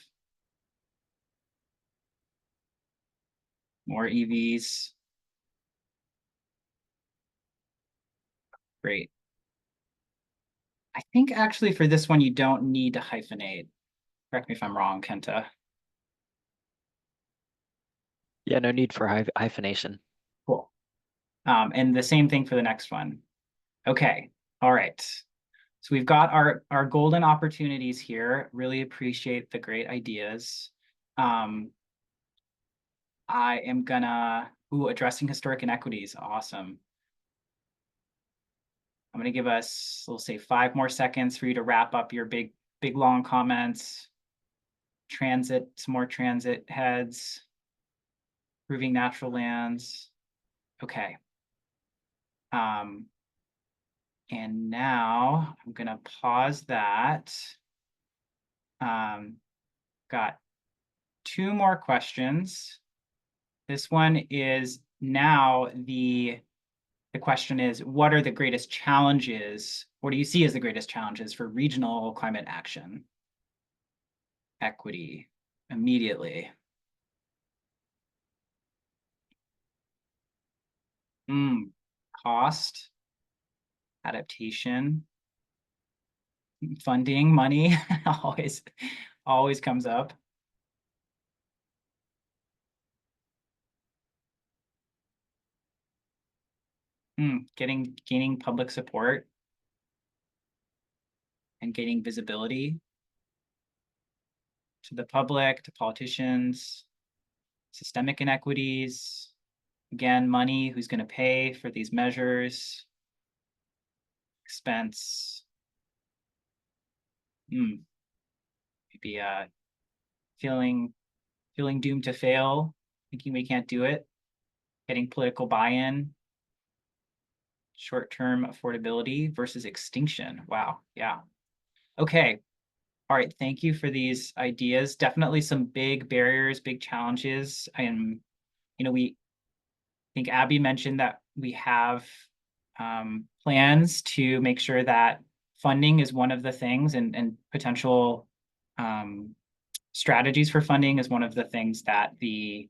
Speaker 1: More EVs. Great. I think actually for this one, you don't need to hyphenate. Correct me if I'm wrong, Kenta.
Speaker 7: Yeah, no need for hyphenation.
Speaker 1: Cool. And the same thing for the next one. Okay, all right. So we've got our golden opportunities here. Really appreciate the great ideas. I am gonna, addressing historic inequities, awesome. I'm gonna give us, we'll say 5 more seconds for you to wrap up your big long comments. Transit, some more transit heads. Improving natural lands. Okay. And now I'm gonna pause that. Got 2 more questions. This one is now the question is, what are the greatest challenges? What do you see as the greatest challenges for regional climate action? Equity, immediately. Cost, adaptation, funding, money, always comes up. Gaining public support and gaining visibility to the public, to politicians, systemic inequities, again, money, who's going to pay for these measures, expense, maybe feeling doomed to fail, thinking we can't do it, getting political buy-in, short-term affordability versus extinction. Wow, yeah. Okay, all right, thank you for these ideas. Definitely some big barriers, big challenges. And, I think Abby mentioned that we have plans to make sure that funding is one of the things, and potential strategies for funding is one of the things that the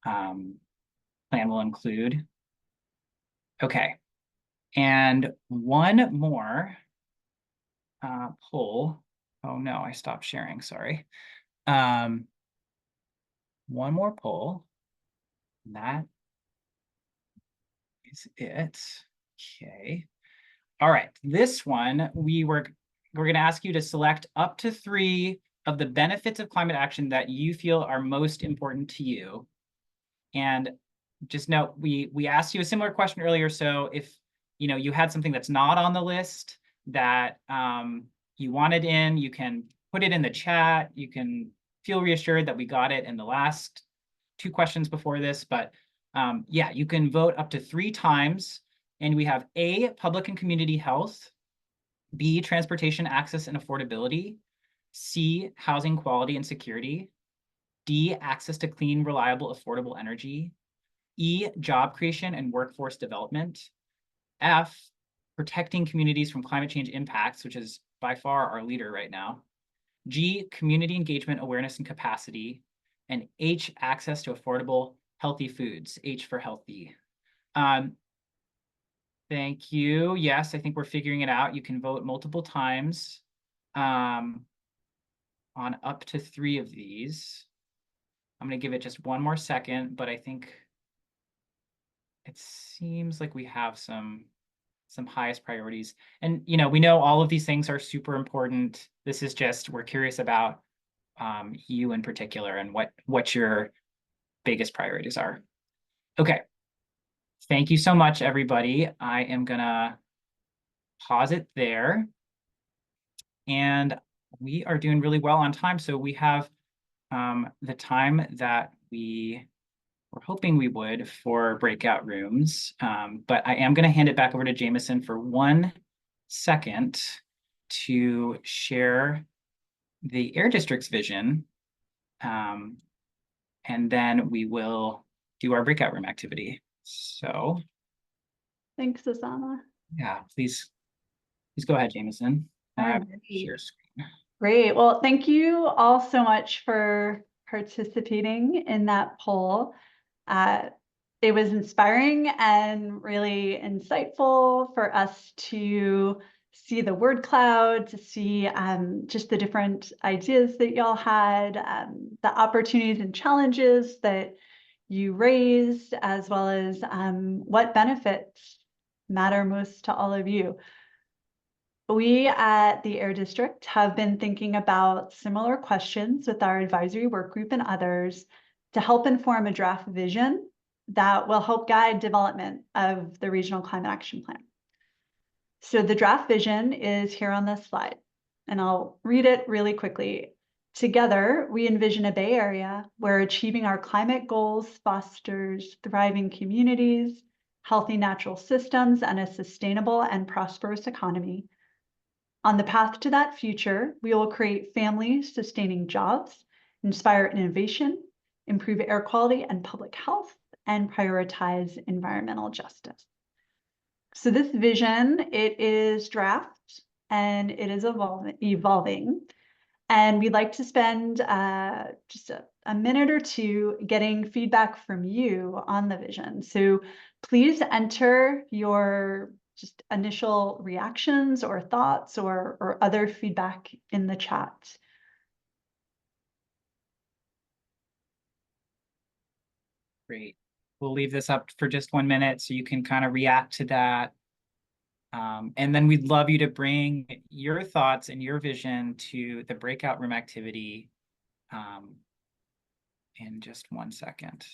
Speaker 1: plan will include. Okay, and one more poll. Oh no, I stopped sharing, sorry. One more poll. That is it. Okay. All right. This one, we're going to ask you to select up to 3 of the benefits of climate action that you feel are most important to you. And just note, we asked you a similar question earlier. So if you had something that's not on the list that you wanted in, you can put it in the chat. You can feel reassured that we got it in the last 2 questions before this. But yeah, you can vote up to 3 times. And we have A, public and community health, B, transportation access and affordability, C, housing quality and security, D, access to clean, reliable, affordable energy, E, job creation and workforce development, F, protecting communities from climate change impacts, which is by far our leader right now, G, community engagement, awareness, and capacity, and H, access to affordable, healthy foods, H for healthy. Thank you. Yes, I think we're figuring it out. You can vote multiple times on up to 3 of these. I'm going to give it just one more second, but I think it seems like we have some highest priorities. And, we know all of these things are super important. This is just, we're curious about you in particular and what your biggest priorities are. Okay. Thank you so much, everybody. I am gonna pause it there. And we are doing really well on time. So we have the time that we were hoping we would for breakout rooms. But I am gonna hand it back over to Jameson for 1 second to share the Air District's vision. And then we will do our breakout room activity. So.
Speaker 3: Thanks, Asana.
Speaker 1: Yeah, please go ahead, Jameson.
Speaker 3: Alright.
Speaker 1: Share screen.
Speaker 3: Great. Well, thank you all so much for participating in that poll. It was inspiring and really insightful for us to see the word cloud, to see just the different ideas that y'all had, the opportunities and challenges that you raised, as well as what benefits matter most to all of you. We at the Air District have been thinking about similar questions with our advisory work group and others to help inform a draft vision that will help guide development of the Regional Climate Action Plan. So the draft vision is here on this slide, and I'll read it really quickly. Together, we envision a Bay Area where achieving our climate goals fosters thriving communities, healthy natural systems, and a sustainable and prosperous economy. On the path to that future, we will create family-sustaining jobs, inspire innovation, improve air quality and public health, and prioritize environmental justice. So this vision, it is draft and it is evolving. And we'd like to spend just a minute or 2 getting feedback from you on the vision. So please enter your just initial reactions or thoughts or other feedback in the chat.
Speaker 1: Great. We'll leave this up for just 1 minute so you can kind of react to that. And then we'd love you to bring your thoughts and your vision to the breakout room activity in just 1 second.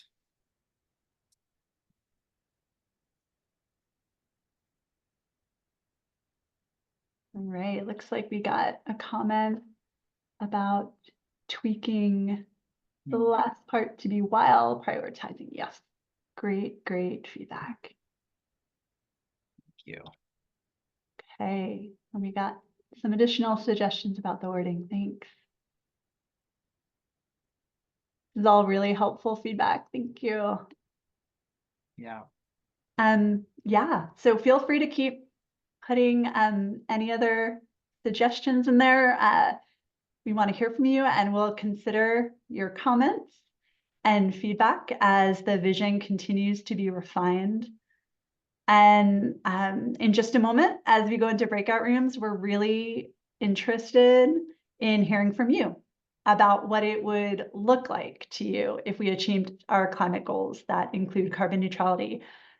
Speaker 3: All right, looks like we got a comment about tweaking the last part to be while prioritizing. Yes, great feedback.
Speaker 1: Thank you.
Speaker 3: Okay, and we got some additional suggestions about the wording. Thanks. This is all really helpful feedback. Thank you.
Speaker 1: Yeah.
Speaker 3: Yeah, so feel free to keep putting any other suggestions in there. We want to hear from you, and we'll consider your comments and feedback as the vision continues to be refined. And in just a moment, as we go into breakout rooms, we're really interested in hearing from you about what it would look like to you if we achieved our climate goals that include carbon neutrality,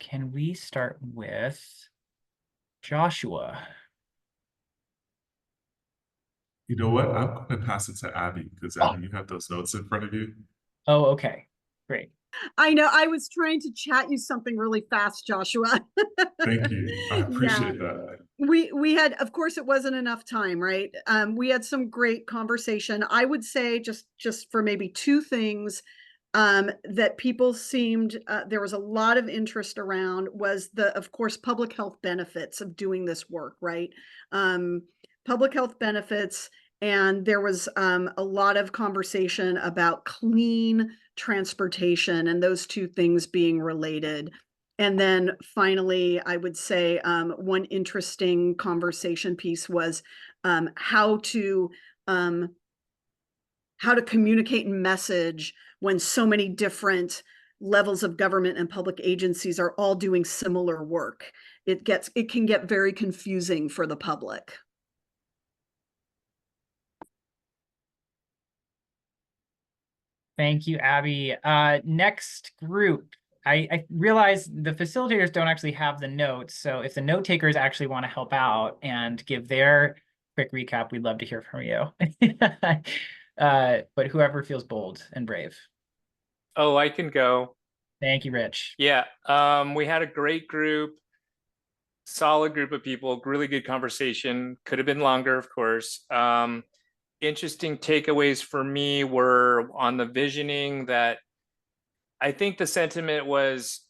Speaker 1: can we start with Joshua?
Speaker 4: You know what? I'm going to pass it to Abby because Abby, you have those notes in front of you.
Speaker 1: Oh, okay. Great.
Speaker 5: I know, I was trying to chat you something really fast, Joshua.
Speaker 4: Thank you. I appreciate that.
Speaker 5: We had, of course, it wasn't enough time, right? We had some great conversation. I would say just for maybe two things that people seemed, there was a lot of interest around was of course, public health benefits of doing this work, right? Public health benefits. And there was a lot of conversation about clean transportation and those two things being related. And then finally, I would say one interesting conversation piece was how to communicate and message when so many different levels of government and public agencies are all doing similar work. It can get very confusing for the public.
Speaker 1: Thank you, Abby. Next group. I realize the facilitators don't actually have the notes, so if the note takers actually want to help out and give their quick recap, we'd love to hear from you. But whoever feels bold and brave.
Speaker 6: Oh, I can go.
Speaker 1: Thank you, Rich.
Speaker 6: Yeah, we had a great group, solid group of people, really good conversation. Could have been longer, of course. Interesting takeaways for me were on the visioning that I think the sentiment was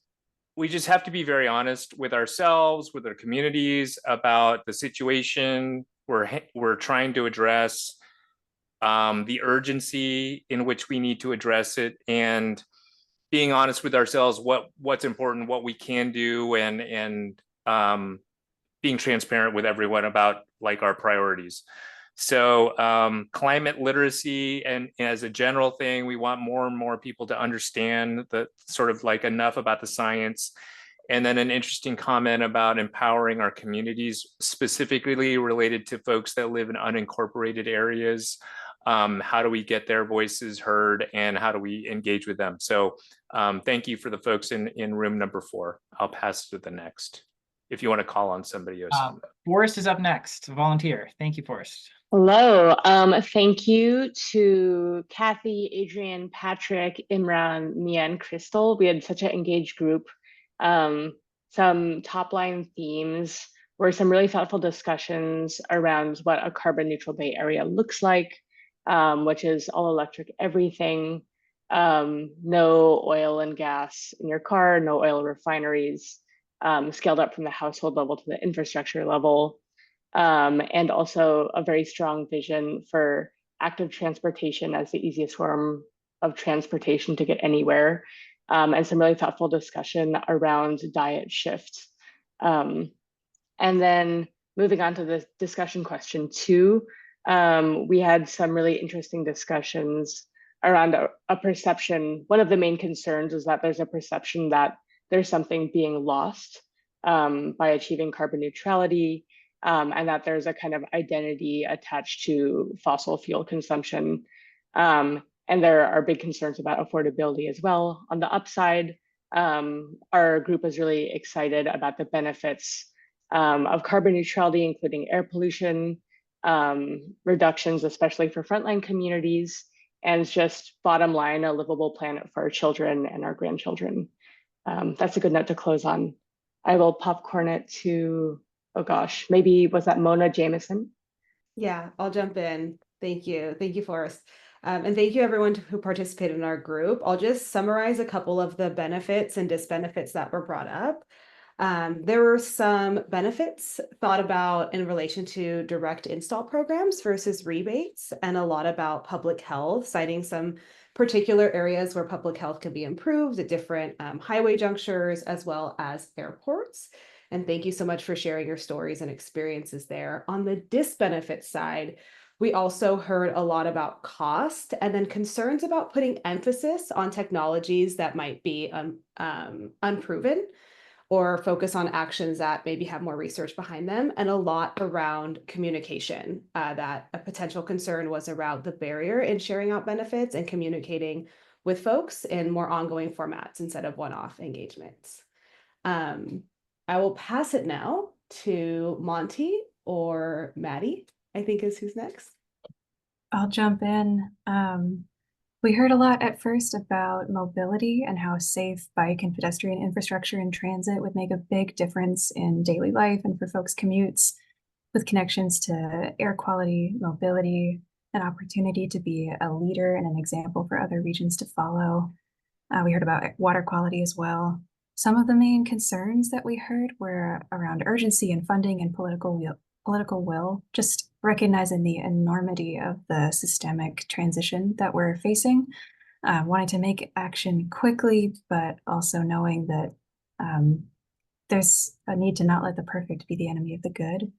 Speaker 6: we just have to be very honest with ourselves, with our communities about the situation we're trying to address, the urgency in which we need to address it, and being honest with ourselves what's important, what we can do, and being transparent with everyone about like our priorities. So climate literacy, and as a general thing, we want more and more people to understand the sort of like enough about the science. And then an interesting comment about empowering our communities, specifically related to folks that live in unincorporated areas. How do we get their voices heard, and how do we engage with them? So thank you for the folks in room number 4. I'll pass to the next. If you want to call on somebody else.
Speaker 1: Forrest is up next, volunteer. Thank you, Forrest.
Speaker 8: Hello. Thank you to Kathy, Adrian, Patrick, Imran, Mia, and Crystal. We had such an engaged group. Some top line themes were some really thoughtful discussions around what a carbon neutral Bay Area looks like, which is all electric everything, no oil and gas in your car, no oil refineries, scaled up from the household level to the infrastructure level. And also a very strong vision for active transportation as the easiest form of transportation to get anywhere, and some really thoughtful discussion around diet shifts. And then moving on to the discussion question 2, we had some really interesting discussions around a perception. One of the main concerns is that there's a perception that there's something being lost by achieving carbon neutrality, and that there's a kind of identity attached to fossil fuel consumption. And there are big concerns about affordability as well. On the upside, our group is really excited about the benefits of carbon neutrality, including air pollution reductions, especially for frontline communities, and just bottom line, a livable planet for our children and our grandchildren. That's a good note to close on. I will popcorn it to, oh gosh, maybe was that Mona Jameson?
Speaker 18: Yeah, I'll jump in. Thank you. Thank you, Forrest. And thank you everyone who participated in our group. I'll just summarize a couple of the benefits and disbenefits that were brought up. There were some benefits thought about in relation to direct install programs versus rebates, and a lot about public health, citing some particular areas where public health can be improved at different highway junctures as well as airports. And thank you so much for sharing your stories and experiences there. On the disbenefit side, we also heard a lot about cost, and then concerns about putting emphasis on technologies that might be unproven, or focus on actions that maybe have more research behind them, and a lot around communication. That a potential concern was around the barrier in sharing out benefits and communicating with folks in more ongoing formats instead of one-off engagements. I will pass it now to Monty or Maddie, I think is who's next.
Speaker 19: I'll jump in. We heard a lot at first about mobility and how safe bike and pedestrian infrastructure and transit would make a big difference in daily life and for folks' commutes, with connections to air quality, mobility, an opportunity to be a leader and an example for other regions to follow. We heard about water quality as well. Some of the main concerns that we heard were around urgency and funding and political will, just recognizing the enormity of the systemic transition that we're facing, wanting to make action quickly, but also knowing that there's a need to not let the perfect be the enemy of the good.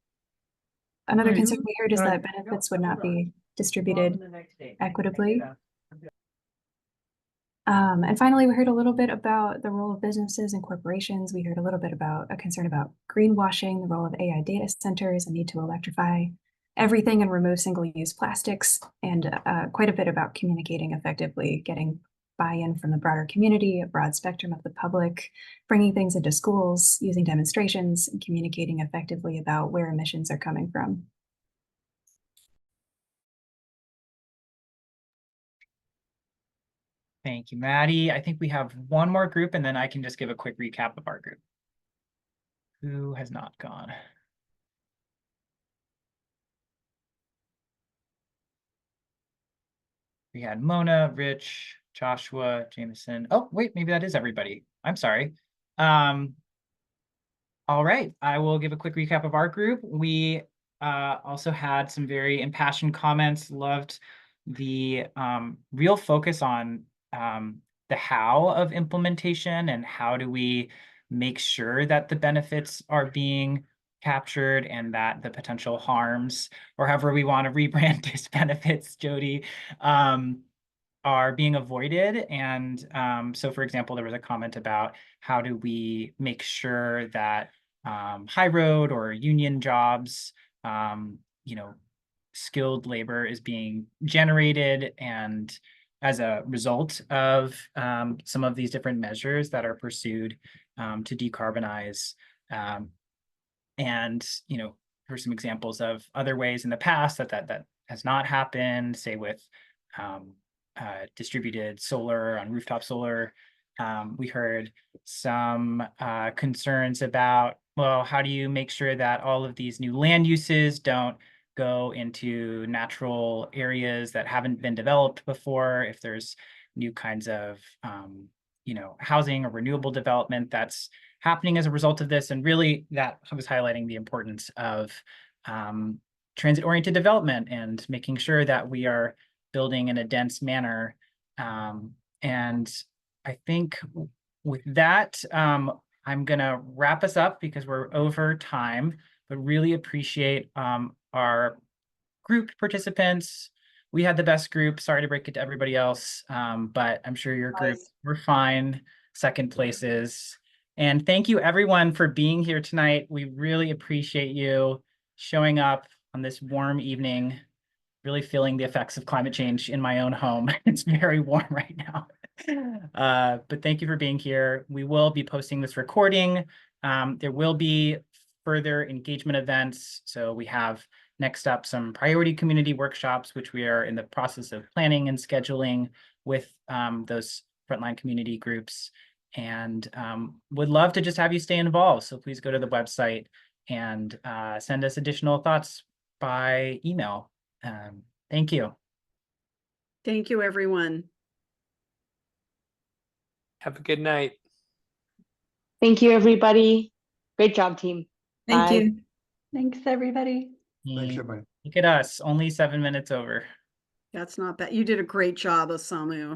Speaker 19: Another concern we heard is that benefits would not be distributed equitably. And finally, we heard a little bit about the role of businesses and corporations. We heard a little bit about a concern about greenwashing, the role of AI data centers, a need to electrify everything and remove single-use plastics, and quite a bit about communicating effectively, getting buy-in from the broader community, a broad spectrum of the public, bringing things into schools, using demonstrations, and communicating effectively about where emissions are coming from.
Speaker 1: Thank you, Maddie. I think we have one more group, and then I can just give a quick recap of our group. Who has not gone? We had Mona, Rich, Joshua, Jameson. Oh, wait, maybe that is everybody. I'm sorry. All right, I will give a quick recap of our group. We also had some very impassioned comments, loved the real focus on the how of implementation and how do we make sure that the benefits are being captured and that the potential harms, or however we want to rebrand disbenefits, Jody, are being avoided. And so, for example, there was a comment about how do we make sure that high road or union jobs, skilled labor is being generated and as a result of some of these different measures that are pursued to decarbonize. And, for some examples of other ways in the past that has not happened, say with distributed solar on rooftop solar. We heard some concerns about, well, how do you make sure that all of these new land uses don't go into natural areas that haven't been developed before, if there's new kinds of housing or renewable development that's happening as a result of this. And really that was highlighting the importance of transit-oriented development and making sure that we are building in a dense manner. And I think with that, I'm gonna wrap us up because we're over time, but really appreciate our group participants. We had the best group. Sorry to break it to everybody else, but I'm sure your group were fine, second places. And thank you everyone for being here tonight. We really appreciate you showing up on this warm evening, really feeling the effects of climate change in my own home. It's very warm right now. But thank you for being here. We will be posting this recording. There will be further engagement events. So we have next up some priority community workshops, which we are in the process of planning and scheduling with those frontline community groups, and would love to just have you stay involved. So please go to the website and send us additional thoughts by email. Thank you.
Speaker 5: Thank you, everyone.
Speaker 6: Have a good night.
Speaker 8: Thank you, everybody. Great job, team.
Speaker 3: Thank
Speaker 8: Bye.
Speaker 3: you. Thanks, everybody.
Speaker 13: Thanks, everybody.
Speaker 1: Look at us, only 7 minutes over.
Speaker 5: That's not bad. You did a great job, Osamu.